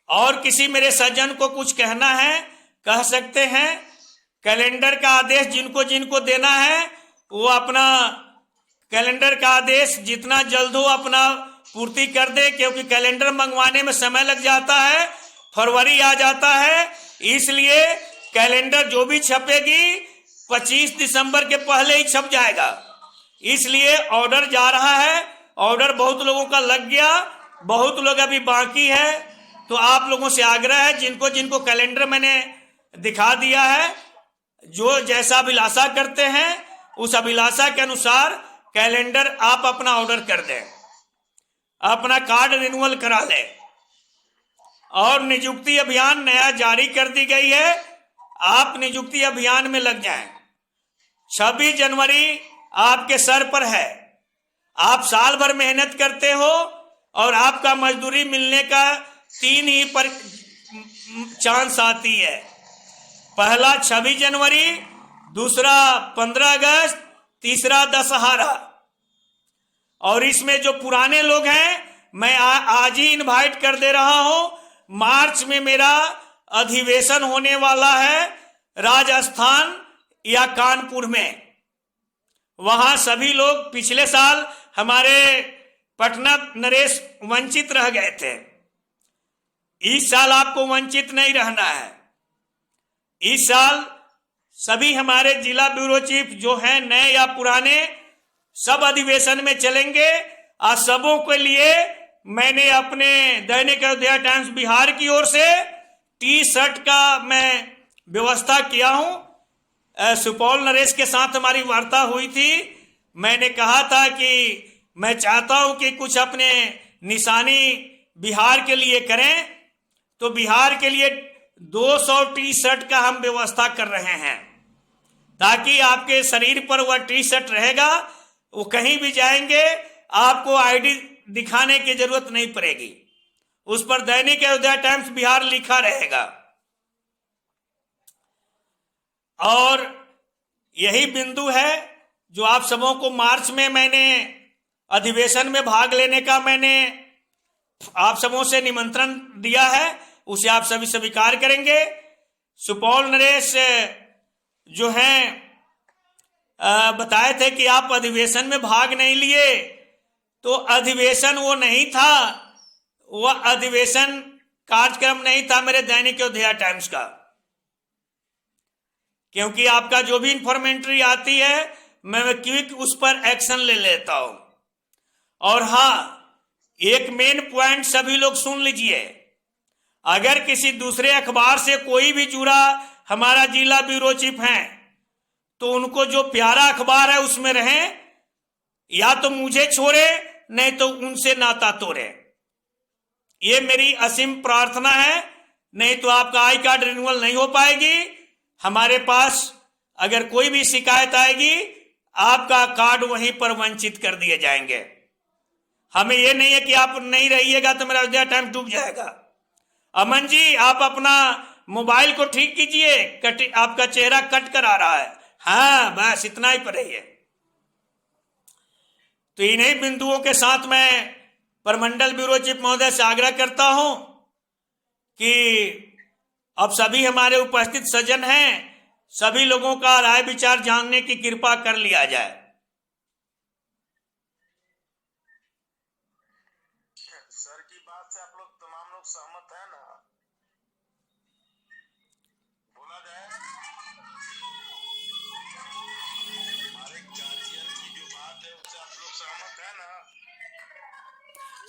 और किसी मेरे सज्जन को कुछ कहना है कह सकते हैं। कैलेंडर का आदेश जिनको जिनको देना है वो अपना कैलेंडर का आदेश जितना जल्द हो अपना पूर्ति कर दे, क्योंकि कैलेंडर मंगवाने में समय लग जाता है, फरवरी आ जाता है। इसलिए कैलेंडर जो भी छपेगी 25 दिसंबर के पहले ही छप जाएगा। इसलिए ऑर्डर जा रहा है, ऑर्डर बहुत लोगों का लग गया, बहुत लोग अभी बाकी है। तो आप लोगों से आग्रह है, जिनको जिनको कैलेंडर मैंने दिखा दिया है, जो जैसा अभिलाषा करते हैं उस अभिलाषा के अनुसार कैलेंडर आप अपना ऑर्डर कर दें, अपना कार्ड रिन्यूअल करा लें। और नियुक्ति अभियान नया जारी कर दी गई है, आप नियुक्ति अभियान में लग जाएं। 26 जनवरी आपके सर पर है। आप साल भर मेहनत करते हो और आपका मजदूरी मिलने का 3 ही पर चांस आती है। पहला 26 जनवरी, दूसरा 15 अगस्त, तीसरा दशहरा। और इसमें जो पुराने लोग हैं मैं आज ही इनवाइट कर दे रहा हूं। मार्च में मेरा अधिवेशन होने वाला है राजस्थान या कानपुर में। वहां सभी लोग पिछले साल हमारे पटना नरेश वंचित रह गए थे। इस साल आपको वंचित नहीं रहना है। इस साल सभी हमारे जिला ब्यूरो चीफ जो हैं नए या पुराने सब अधिवेशन में चलेंगे। आज सबों के लिए मैंने अपने दैनिक अयोध्या टाइम्स बिहार की ओर से टी शर्ट का मैं व्यवस्था किया हूं। सुपौल नरेश के साथ हमारी वार्ता हुई थी। मैंने कहा था कि मैं चाहता हूं कि कुछ अपने निशानी बिहार के लिए करें, तो बिहार के लिए 200 टी शर्ट का हम व्यवस्था कर रहे हैं, ताकि आपके शरीर पर वह टी शर्ट रहेगा। वो कहीं भी जाएंगे आपको आईडी दिखाने की जरूरत नहीं पड़ेगी, उस पर दैनिक अयोध्या टाइम्स बिहार लिखा रहेगा। और यही बिंदु है जो आप सबों को मार्च में मैंने अधिवेशन में भाग लेने का मैंने आप सबों से निमंत्रण दिया है, उसे आप सभी स्वीकार करेंगे। सुपौल नरेश जो हैं बताए थे कि आप अधिवेशन में भाग नहीं लिए, तो अधिवेशन वो नहीं था, वह अधिवेशन कार्यक्रम नहीं था मेरे दैनिक अयोध्या टाइम्स का। क्योंकि आपका जो भी इंफॉर्मेटरी आती है मैं क्विक उस पर एक्शन ले लेता हूं। और हाँ, एक मेन पॉइंट सभी लोग सुन लीजिए, अगर किसी दूसरे अखबार से कोई भी जुड़ा हमारा जिला ब्यूरो चीफ हैं तो उनको जो प्यारा अखबार है उसमें रहें, या तो मुझे छोड़े नहीं तो उनसे नाता तोड़े। ये मेरी असीम प्रार्थना है, नहीं तो आपका आई कार्ड रिन्यूअल नहीं हो पाएगी। हमारे पास अगर कोई भी शिकायत आएगी आपका कार्ड वहीं पर वंचित कर दिए जाएंगे। हमें ये नहीं है कि आप नहीं रहिएगा तो मेरा अयोध्या टाइम डूब जाएगा। अमन जी, आप अपना मोबाइल को ठीक कीजिए, आपका चेहरा कट कर आ रहा है। हाँ, बस इतना ही पर रहिए। तो इन्हीं बिंदुओं के साथ मैं प्रमंडल ब्यूरो चीफ महोदय से आग्रह करता हूं कि अब सभी हमारे उपस्थित सज्जन हैं, सभी लोगों का राय विचार जानने की कृपा कर लिया जाए। सर की बात से आप लोग तमाम लोग सहमत है ना? बोला जाए हमारे गार्जियन की जो बात है उससे आप लोग सहमत है ना?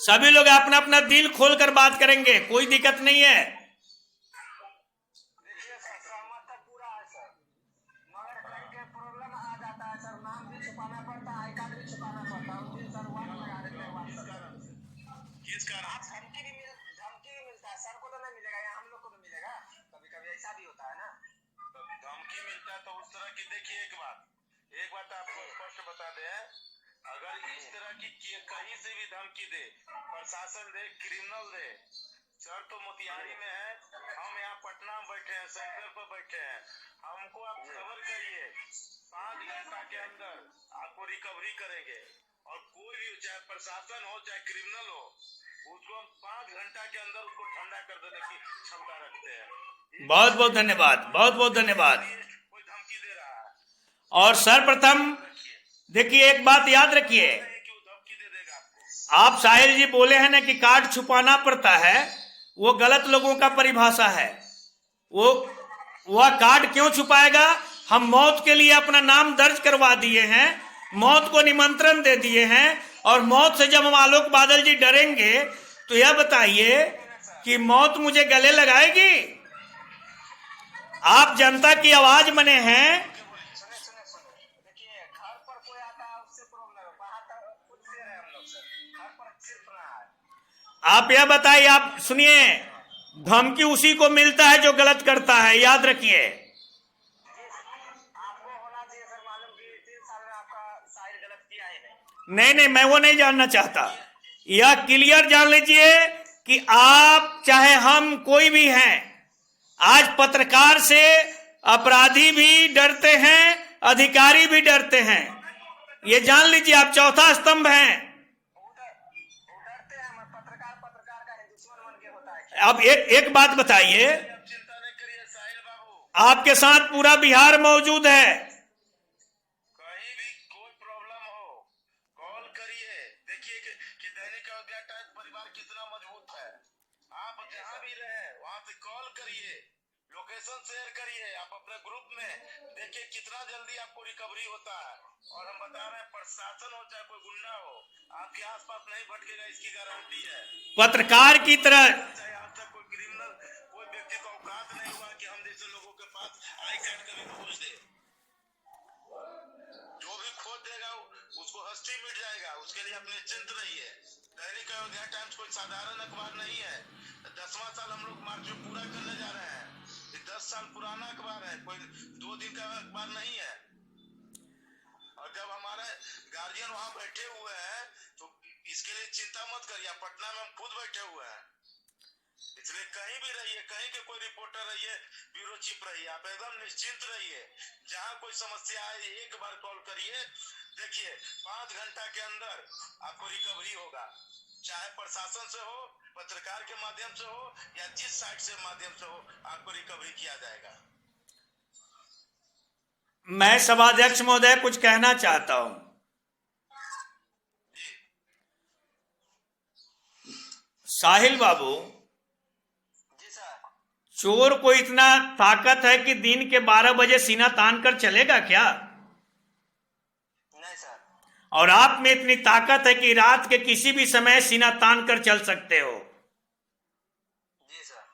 सभी लोग अपना अपना दिल खोलकर बात करेंगे, कोई दिक्कत नहीं है। देखिए सर, सहमत है पूरा है सर, मगर कहीं के प्रॉब्लम आ जाता है सर, नाम भी छुपाना पड़ता है, आई कार्ड भी छुपाना पड़ता है। उस दिन सर वाट लगा देते हैं। किस कारण? धमकी भी मिलता है सर को तो नहीं मिलेगा, यहाँ हम लोग को तो मिलेगा। कभी कभी ऐसा भी होता है ना, धमकी मिलता है। तो उस तरह की देखिए, एक बात आपको स्पष्ट बता दें, अगर इस तरह की कहीं से भी धमकी दे, प्रशासन दे, क्रिमिनल दे, सर तो मोतिहारी में है, हम यहाँ पटना में बैठे हैं, सेंटर पर बैठे हैं, हमको आप खबर करिए, 5 घंटा के अंदर आपको रिकवरी करेंगे। और कोई भी चाहे प्रशासन हो चाहे क्रिमिनल हो, उसको हम 5 घंटा के अंदर उसको ठंडा कर देने की क्षमता रखते हैं। बहुत बहुत धन्यवाद, बहुत बहुत धन्यवाद। कोई धमकी दे रहा है और सर्वप्रथम देखिए, एक बात याद रखिए, कि वो धमकी दे देगा आपको। आप साहिल जी बोले हैं ना कि कार्ड छुपाना पड़ता है, वो गलत लोगों का परिभाषा है। वो वह कार्ड क्यों छुपाएगा? हम मौत के लिए अपना नाम दर्ज करवा दिए हैं, मौत को निमंत्रण दे दिए हैं, और मौत से जब हम आलोक बादल जी डरेंगे तो यह बताइए कि मौत मुझे गले लगाएगी? आप जनता की आवाज बने हैं। सुने सुने सुने, देखिए घर पर कोई आता है उससे प्रॉब्लम है, बाहर तक खुद से रहे हम लोग सर, घर पर सिर्फ ना है। आप यह बताइए, आप सुनिए, धमकी उसी को मिलता है जो गलत करता है, याद रखिए। आपको होना चाहिए सर मालूम कि 3 साल में आपका साहिल गलत किया ही नहीं। नहीं नहीं, मैं वो नहीं जानना चाहता। यह क्लियर जान लीजिए कि आप चाहे हम कोई भी हैं, आज पत्रकार से अपराधी भी डरते हैं, अधिकारी भी डरते हैं। ये जान लीजिए, आप चौथा स्तंभ हैं। डरते हैं, पत्रकार पत्रकार का दुश्मन बन के होता है। अब एक बात बताइए, आप चिंता नहीं करिए साहिल बाबू, आपके साथ पूरा बिहार मौजूद है, कहीं भी कोई प्रॉब्लम हो कॉल करिए। देखिए कि दैनिक अयोध्या टाइम्स परिवार कितना मजबूत है। आप जहां भी रहे वहां से कॉल करिए, लोकेशन शेयर करिए आप अपने ग्रुप में, देखिए कितना जल्दी आपको रिकवरी होता है। और हम बता रहे हैं, प्रशासन हो चाहे कोई गुंडा हो, आपके आसपास नहीं भटकेगा, इसकी गारंटी है। पत्रकार की तरह। चाहे आज तक कोई क्रिमिनल, कोई व्यक्ति को औकात नहीं हुआ कि हम जैसे लोगों के पास आई कार्ड कभी खोज दे। जो भी खोज देगा उसको हस्ती मिट जाएगा, उसके लिए आप निश्चिंत रहिए। दैनिक अयोध्या टाइम्स कोई साधारण अखबार नहीं है। 10वां साल हम लोग मार्च में पूरा करने जा रहे हैं। 10 साल पुराना अखबार है, कोई 2 दिन का अखबार नहीं है। और जब हमारे गार्जियन वहां बैठे हुए हैं तो इसके लिए चिंता मत करिए, पटना में हम खुद बैठे हुए हैं। इसलिए कहीं भी रहिए, कहीं के कोई रिपोर्टर रहिए, ब्यूरो चीफ रहिए, आप एकदम निश्चिंत रहिए। जहां कोई समस्या आए एक बार कॉल करिए, देखिए 5 घंटा के अंदर आपको रिकवरी होगा। चाहे प्रशासन से हो, पत्रकार के माध्यम से हो, या जिस साइट से माध्यम से हो, आपको रिकवरी किया जाएगा। मैं सभाध्यक्ष महोदय कुछ कहना चाहता हूं। साहिल बाबू, जी सर। चोर को इतना ताकत है कि दिन के 12 बजे सीना तान कर चलेगा क्या? नहीं सर। और आप में इतनी ताकत है कि रात के किसी भी समय सीना तान कर चल सकते हो। जी सर।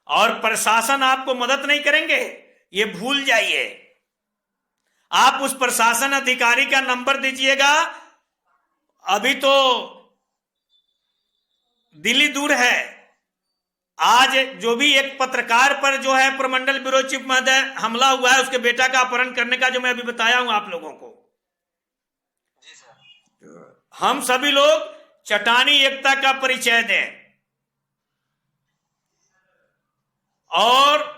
और प्रशासन आपको मदद नहीं करेंगे, ये भूल जाइए। आप उस प्रशासन अधिकारी का नंबर दीजिएगा। अभी तो दिल्ली दूर है। आज जो भी एक पत्रकार पर जो है प्रमंडल ब्यूरो चीफ महोदय हमला हुआ है, उसके बेटा का अपहरण करने का, जो मैं अभी बताया हूं आप लोगों को। जी सर। हम सभी लोग चट्टानी एकता का परिचय दें। और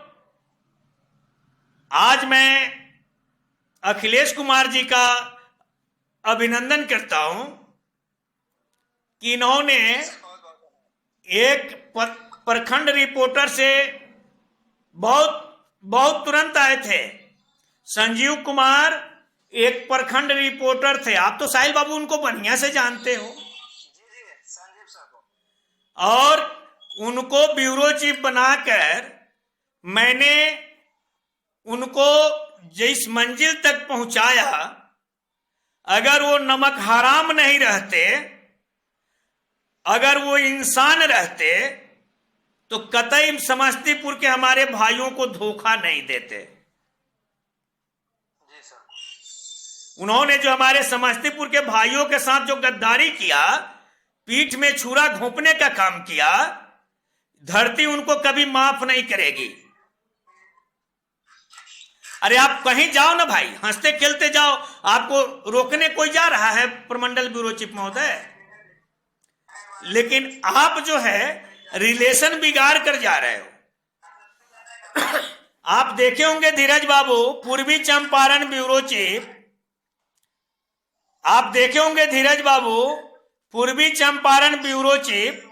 आज मैं अखिलेश कुमार जी का अभिनंदन करता हूं कि इन्होंने एक प्रखंड रिपोर्टर से बहुत तुरंत आए थे। संजीव कुमार एक प्रखंड रिपोर्टर थे। आप तो साहिल बाबू उनको बढ़िया से जानते हो। जी संजीव सर को। और उनको ब्यूरो चीफ बनाकर मैंने उनको जिस मंजिल तक पहुंचाया, अगर वो नमक हराम नहीं रहते, अगर वो इंसान रहते, तो कतई समस्तीपुर के हमारे भाइयों को धोखा नहीं देते। जी सर। उन्होंने जो हमारे समस्तीपुर के भाइयों के साथ जो गद्दारी किया, पीठ में छुरा घोंपने का काम किया, धरती उनको कभी माफ नहीं करेगी। अरे आप कहीं जाओ ना भाई, हंसते खेलते जाओ, आपको रोकने कोई जा रहा है प्रमंडल ब्यूरो चीफ महोदय? लेकिन आप जो है रिलेशन बिगाड़ कर जा रहे हो। आप देखे होंगे धीरज बाबू, पूर्वी चंपारण ब्यूरो चीफ, आप देखे होंगे धीरज बाबू, पूर्वी चंपारण ब्यूरो चीफ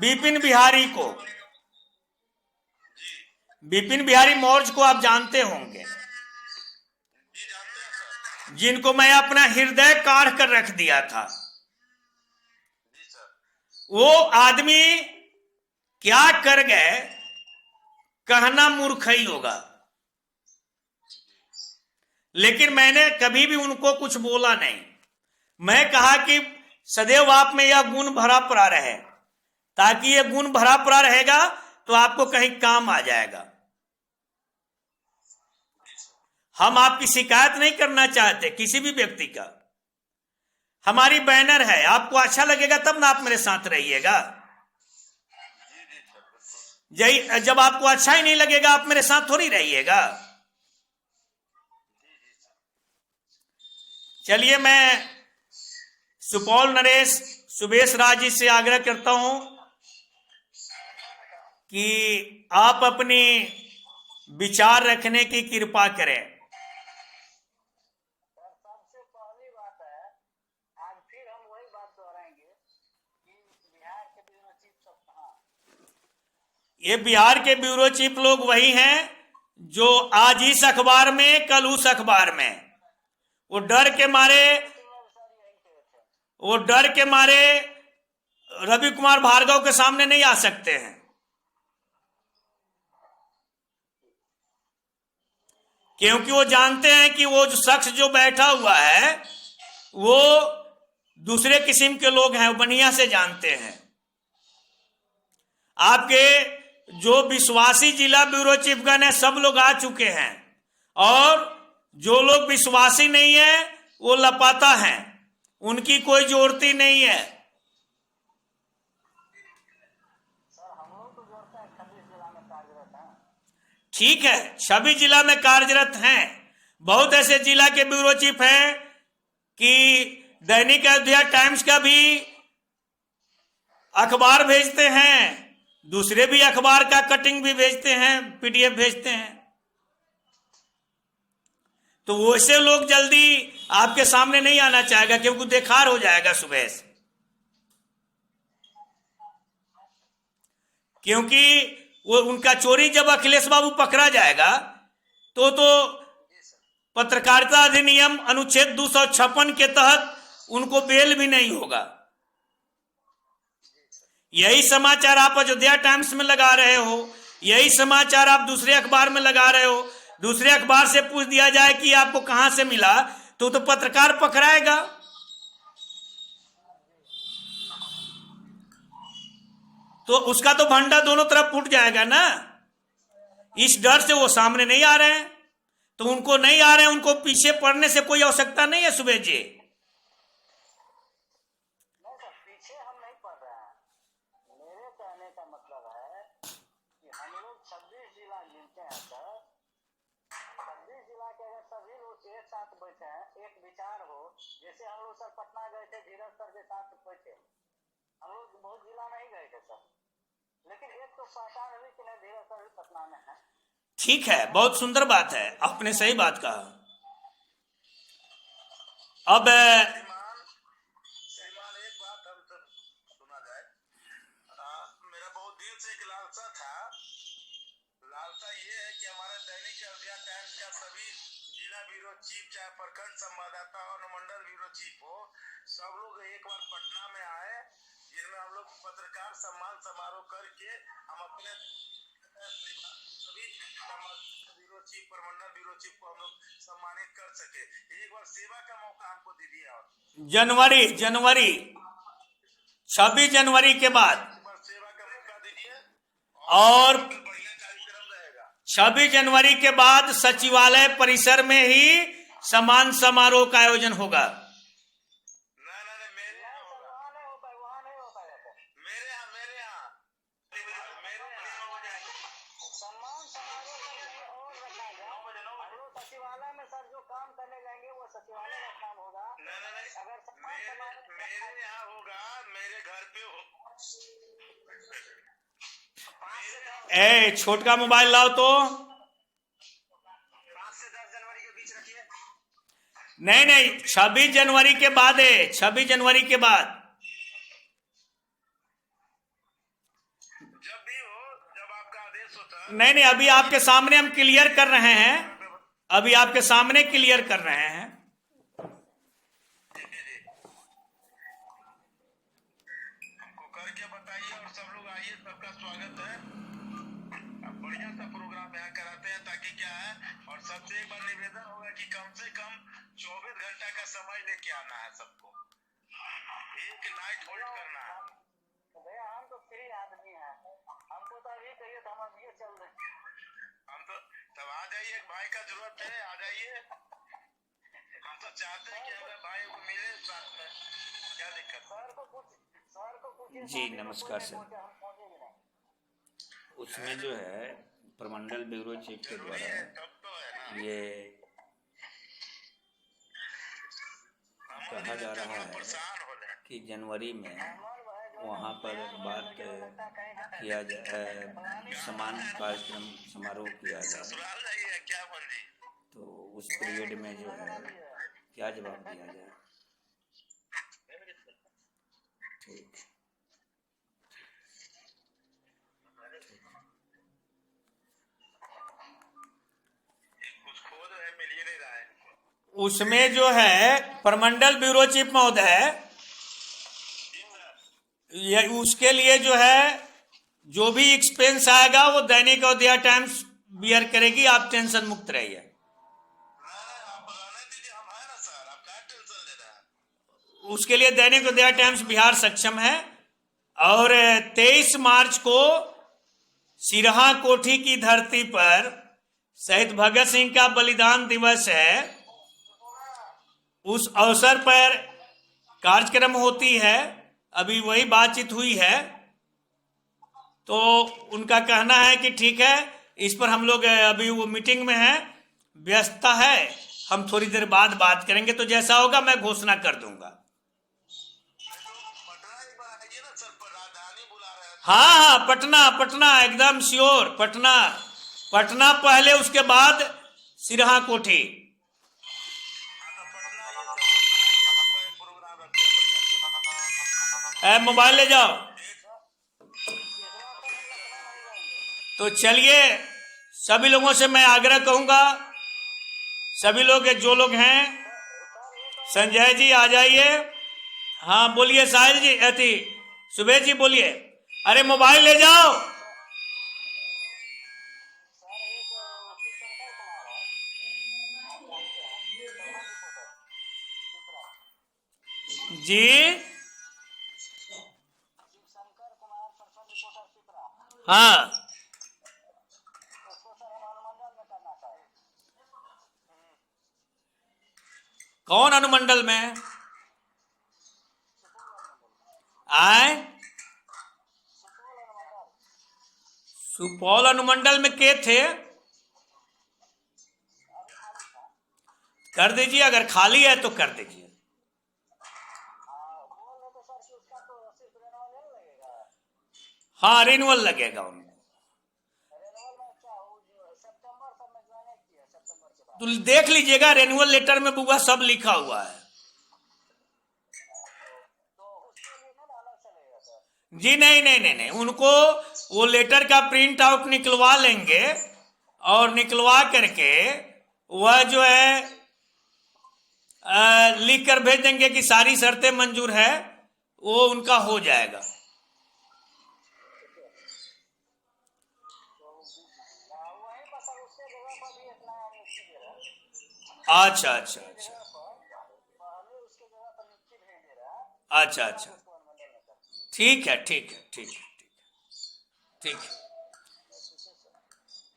विपिन बिहारी को, विपिन बिहारी मौर्य को आप जानते होंगे, जिनको मैं अपना हृदय काढ़ कर रख दिया था। वो आदमी क्या कर गए, कहना मूर्खई होगा। लेकिन मैंने कभी भी उनको कुछ बोला नहीं। मैं कहा कि सदैव आप में यह गुण भरा पड़ा रहे, ताकि यह गुण भरा पड़ा रहेगा तो आपको कहीं काम आ जाएगा। हम आपकी शिकायत नहीं करना चाहते किसी भी व्यक्ति का। हमारी बैनर है, आपको अच्छा लगेगा तब ना आप मेरे साथ रहिएगा। जब आपको अच्छा ही नहीं लगेगा आप मेरे साथ थोड़ी रहिएगा। चलिए, मैं सुपौल नरेश सुबेश राज जी से आग्रह करता हूं कि आप अपनी विचार रखने की कृपा करें। सबसे पहली बात है, आज फिर हम वही बात दोहराएंगे कि बिहार के ब्यूरो चीफ सब कहाँ। ये बिहार के ब्यूरो चीफ लोग वही हैं जो आज इस अखबार में कल उस अखबार में, वो डर के मारे रवि कुमार भार्गव के सामने नहीं आ सकते हैं, क्योंकि वो जानते हैं कि वो जो शख्स जो बैठा हुआ है वो दूसरे किस्म के लोग हैं, वो बढ़िया से जानते हैं। आपके जो विश्वासी जिला ब्यूरो चीफगण है सब लोग आ चुके हैं, और जो लोग विश्वासी नहीं है वो लापता हैं, उनकी कोई जोड़ती नहीं है। सर हम लोग तो जोड़ते हैं 26 जिला में कार्यरत हैं। ठीक है, 26 जिला में कार्यरत हैं। बहुत ऐसे जिला के ब्यूरो चीफ हैं कि दैनिक अयोध्या टाइम्स का भी अखबार भेजते हैं, दूसरे भी अखबार का कटिंग भी भेजते हैं, पीडीएफ भेजते हैं। तो वैसे लोग जल्दी आपके सामने नहीं आना चाहेगा, क्योंकि देखार हो जाएगा सुबह से। क्योंकि वो उनका चोरी जब अखिलेश बाबू पकड़ा जाएगा तो पत्रकारिता अधिनियम अनुच्छेद 256 के तहत उनको बेल भी नहीं होगा। यही समाचार आप अयोध्या टाइम्स में लगा रहे हो, यही समाचार आप दूसरे अखबार में लगा रहे हो। दूसरे अखबार से पूछ दिया जाए कि आपको कहां से मिला तो पत्रकार पकड़ाएगा। तो उसका तो भंडा दोनों तरफ फूट जाएगा ना। इस डर से वो सामने नहीं आ रहे हैं, तो उनको नहीं आ रहे हैं, उनको पीछे पड़ने से कोई आवश्यकता नहीं है। सुबह जी नहीं सर, पीछे हम नहीं पड़ रहे हैं। मेरे कहने का मतलब है कि हम लोग 26 जिला गिनते हैं सर। 26 जिला के अगर सभी लोग एक साथ बैठे हैं, एक विचार हो, जैसे हम लोग सर पटना गए थे, धीरज सर के साथ बैठे, हम लोग बहुत जिला नहीं गए थे सर, लेकिन एक तो पहचान हुई कि नहीं धीरज सर भी पटना में है। ठीक है, बहुत सुंदर बात है, आपने सही बात कहा। अब श्रीमान एक बात हम सब सुना जाए। मेरा बहुत दिन से एक लालसा था। लालसा ये है कि हमारे दैनिक अयोध्या टाइम्स का सभी जिला ब्यूरो चीफ, चाहे प्रखंड संवाददाता और अनुमंडल ब्यूरो चीफ हो, सब लोग एक बार पटना में आए, जिनमें हम लोग पत्रकार सम्मान समारोह करके हम अपने सभी ब्यूरो चीफ, प्रमंडल ब्यूरो चीफ को हम लोग सम्मानित कर सके। एक बार सेवा का मौका हमको दीजिए। और जनवरी 26 जनवरी के बाद एक बार सेवा का मौका दीजिए और बढ़िया कार्यक्रम रहेगा। 26 जनवरी के बाद सचिवालय परिसर में ही सम्मान समारोह का आयोजन होगा। नहीं, मेरे यहाँ होगा। वहाँ नहीं हो पाएगा, वहाँ नहीं हो पाएगा सर। मेरे यहाँ हो जाएगा। सम्मान समारोह का भी और रखा जाए। हम लोग सचिवालय में सर जो काम करने जाएंगे वो सचिवालय का काम होगा। नहीं, अगर सम्मान समारोह मेरे यहाँ होगा, मेरे घर पे हो। ए छोटका मोबाइल लाओ तो। 5 से 10 जनवरी के बीच रखिए। नहीं 26 जनवरी के बाद है, 26 जनवरी के बाद। जब भी हो, जब आपका आदेश होता है। नहीं अभी आपके सामने हम क्लियर कर रहे हैं, अभी आपके सामने क्लियर कर रहे हैं। हमको करके बताइए और सब लोग आइए, सबका स्वागत है। अब बढ़िया सा प्रोग्राम हम यहाँ कराते हैं, ताकि क्या है, और सबसे एक बार निवेदन होगा कि कम से कम 24 घंटा का समय लेके आना है सबको, एक नाइट होल्ड करना है। भैया हम तो फ्री आदमी हैं, हमको तो अभी कहिए तो हम अभी चल रहे हैं। हम तो तब आ जाइए, एक भाई का जरूरत है, आ जाइए। हम तो चाहते हैं कि हमें भाई को मिले साथ में, क्या दिक्कत? सर को पूछिए। जी नमस्कार सर। हम पहुंचेंगे नहीं। उसमें जो है प्रमंडल ब्यूरो चीफ के जरूरी द्वारा है, तब तो है ना। ये कहा जा रहा है परेशान हो रहे हैं। कि जनवरी में वहाँ पर बात किया जाए, समान कार्यक्रम समारोह किया जाए, ससुराल जाइए क्या मर्जी। तो उस पीरियड में जो है क्या जवाब दिया जाए। ठीक, कुछ खोज है, मिल ही नहीं रहा है। उसमें जो है प्रमंडल ब्यूरो चीफ महोदय, ये उसके लिए जो है जो भी एक्सपेंस आएगा वो दैनिक अवधिया टाइम्स बियर करेगी। आप टेंशन मुक्त रहिए। आप रहने दीजिए, हम है ना सर, आप क्या टेंशन ले रहे हैं। उसके लिए दैनिक अवधिया टाइम्स बिहार सक्षम है। और 23 मार्च को सिरहा कोठी की धरती पर शहीद भगत सिंह का बलिदान दिवस है। उस अवसर पर कार्यक्रम होती है, अभी वही बातचीत हुई है, तो उनका कहना है कि ठीक है, इस पर हम लोग अभी वो मीटिंग में है, व्यस्तता है, हम थोड़ी देर बाद बात करेंगे, तो जैसा होगा मैं घोषणा कर दूंगा। पटना एक बार आइए ना सर, पर राजधानी बुला रहे हैं। हाँ पटना एकदम श्योर, पटना पहले, उसके बाद सिरहा कोठी। प्रोग्राम रखते हैं बढ़िया। मोबाइल ले जाओ। तो चलिए, सभी लोगों से मैं आग्रह कहूंगा, सभी लोग जो लोग हैं, संजय जी आ जाइए। हाँ बोलिए साहिल जी, अति सुबेश जी बोलिए। अरे मोबाइल ले जाओ जी। हाँ कौन अनुमंडल में आए? सुपौल अनुमंडल में के थे? कर दीजिए, अगर खाली है तो कर दीजिए। हाँ रिन्यूअल लगेगा उनको। तो देख लीजिएगा, रेन्युअल लेटर में बुआ सब लिखा हुआ है। जी नहीं, उनको वो लेटर का प्रिंट आउट निकलवा लेंगे, और निकलवा करके वह जो है लिख कर भेज देंगे कि सारी शर्तें मंजूर है, वो उनका हो जाएगा। अच्छा, ठीक है।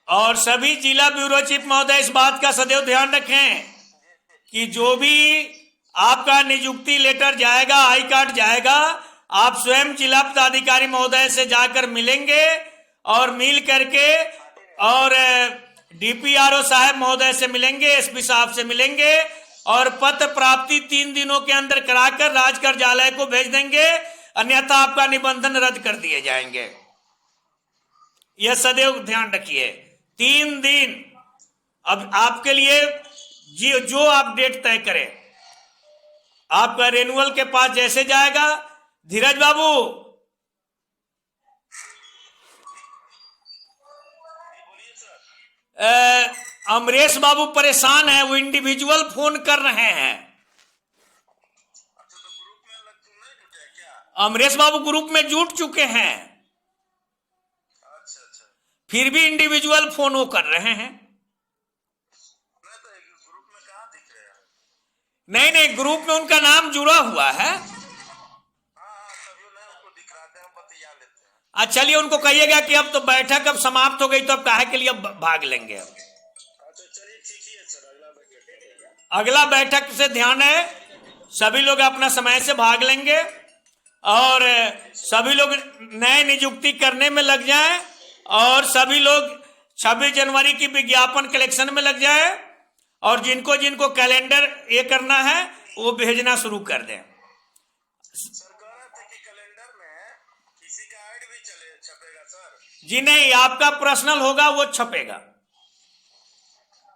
और सभी जिला ब्यूरो चीफ महोदय इस बात का सदैव ध्यान रखें कि जो भी आपका नियुक्ति लेटर जाएगा, आई कार्ड जाएगा, आप स्वयं जिला पदाधिकारी महोदय से जाकर मिलेंगे, और मिल करके और डीपीआरओ साहब महोदय से मिलेंगे, एसपी साहब से मिलेंगे, और पत्र प्राप्ति 3 दिनों के अंदर कराकर राज कार्यालय को भेज देंगे, अन्यथा आपका निबंधन रद्द कर दिए जाएंगे। यह सदैव ध्यान रखिए। 3 दिन अब आपके लिए जो आप डेट तय करें, आपका रेन्युअल के पास जैसे जाएगा। धीरज बाबू, अमरेश बाबू परेशान है, वो इंडिविजुअल फोन कर रहे हैं। अमरेश बाबू ग्रुप में जुट चुके हैं। फिर भी इंडिविजुअल फोन वो कर रहे हैं। नहीं तो ग्रुप में कहाँ दिख रहे हैं? नहीं नहीं, ग्रुप में उनका नाम जुड़ा हुआ है। हाँ तभी नहीं उनको दिखलाते हैं, बतिया लेते हैं। अच्छा चलिए, उनको कहिएगा कि अब तो बैठक अब समाप्त हो गई, तो अब काहे के लिए अब भाग लेंगे। अब अच्छा चलिए ठीक ही है सर, अगला बैठक अगला बैठक से ध्यान है, सभी लोग अपना समय से भाग लेंगे और सभी लोग नए नियुक्ति करने में लग जाएं और सभी लोग 26 जनवरी की विज्ञापन कलेक्शन में लग जाए और जिनको जिनको कैलेंडर ये करना है वो भेजना शुरू कर दें। सर कह रहे थे कि कैलेंडर में किसी का ऐड भी छपेगा सर। जी नहीं, आपका पर्सनल होगा वो छपेगा।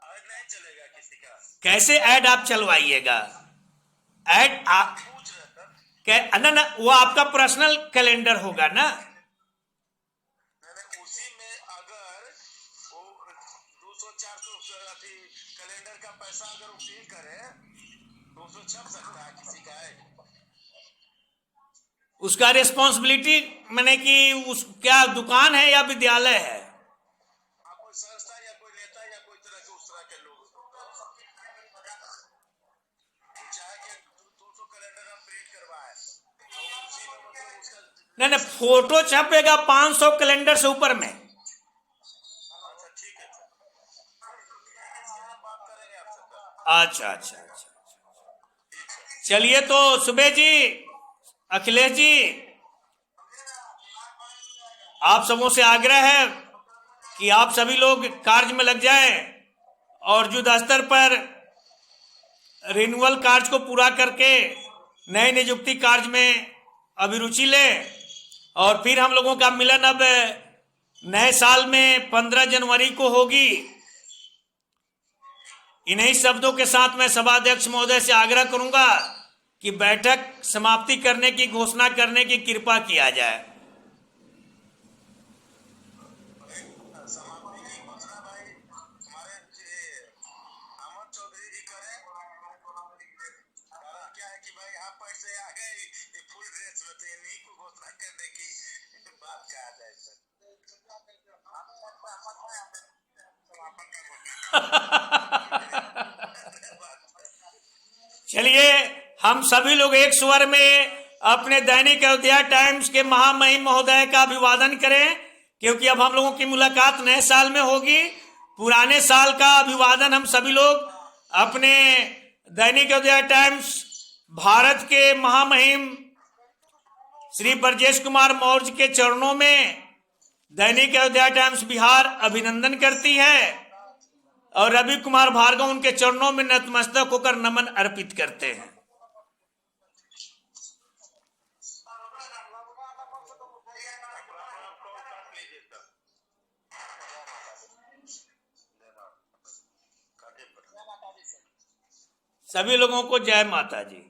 ऐड नहीं चलेगा किसी का? कैसे ऐड आप चलवाइएगा? ऐड आप पूछ रहे सर। ना ना, वो आपका पर्सनल कैलेंडर होगा ना। नहीं उसी में अगर वो 200-400 कैलेंडर का पैसा अगर वो पे करे तो उसमें छप सकता है किसी का ऐड? उसका रिस्पॉन्सिबिलिटी मैंने कि उस क्या दुकान है या विद्यालय है? कोई संस्था या कोई नेता या कोई तरह के उस तरह के लोग चाहे कि 200 कैलेंडर हम प्रिंट करवाए तो उसी में मतलब उसका। नहीं नहीं, फोटो छपेगा 500 कैलेंडर से ऊपर में। अच्छा ठीक है सर, बात करेंगे आपसे सर। अच्छा अच्छा अच्छा, चलिए तो सुबह जी, अखिलेश जी, आप सबों से आग्रह है कि आप सभी लोग कार्य में लग जाएं और युद्ध स्तर पर रिन्यूअल कार्य को पूरा करके नए नियुक्ति कार्य में अभिरुचि लें और फिर हम लोगों का मिलन अब नए साल में 15 जनवरी को होगी। इन्हीं शब्दों के साथ मैं सभाध्यक्ष महोदय से आग्रह करूंगा कि बैठक समाप्ति करने की घोषणा करने की कृपा किया जाए। समाप्ति की घोषणा भाई हमारे अमर चौधरी जी करें। कारण क्या है कि भाई यहाँ पर से आ गए फुल ड्रेस में, तो इन्हीं को घोषणा करने की बात कहा जाए सर। चलिए, हम सभी लोग एक स्वर में अपने दैनिक अयोध्या टाइम्स के महामहिम महोदय का अभिवादन करें, क्योंकि अब हम लोगों की मुलाकात नए साल में होगी। पुराने साल का अभिवादन हम सभी लोग अपने दैनिक अयोध्या टाइम्स भारत के महामहिम श्री ब्रजेश कुमार मौर्य के चरणों में दैनिक अयोध्या टाइम्स बिहार अभिनंदन करती है और रवि कुमार भार्गव उनके चरणों में नतमस्तक होकर नमन अर्पित करते हैं। सभी लोगों को जय माता जी।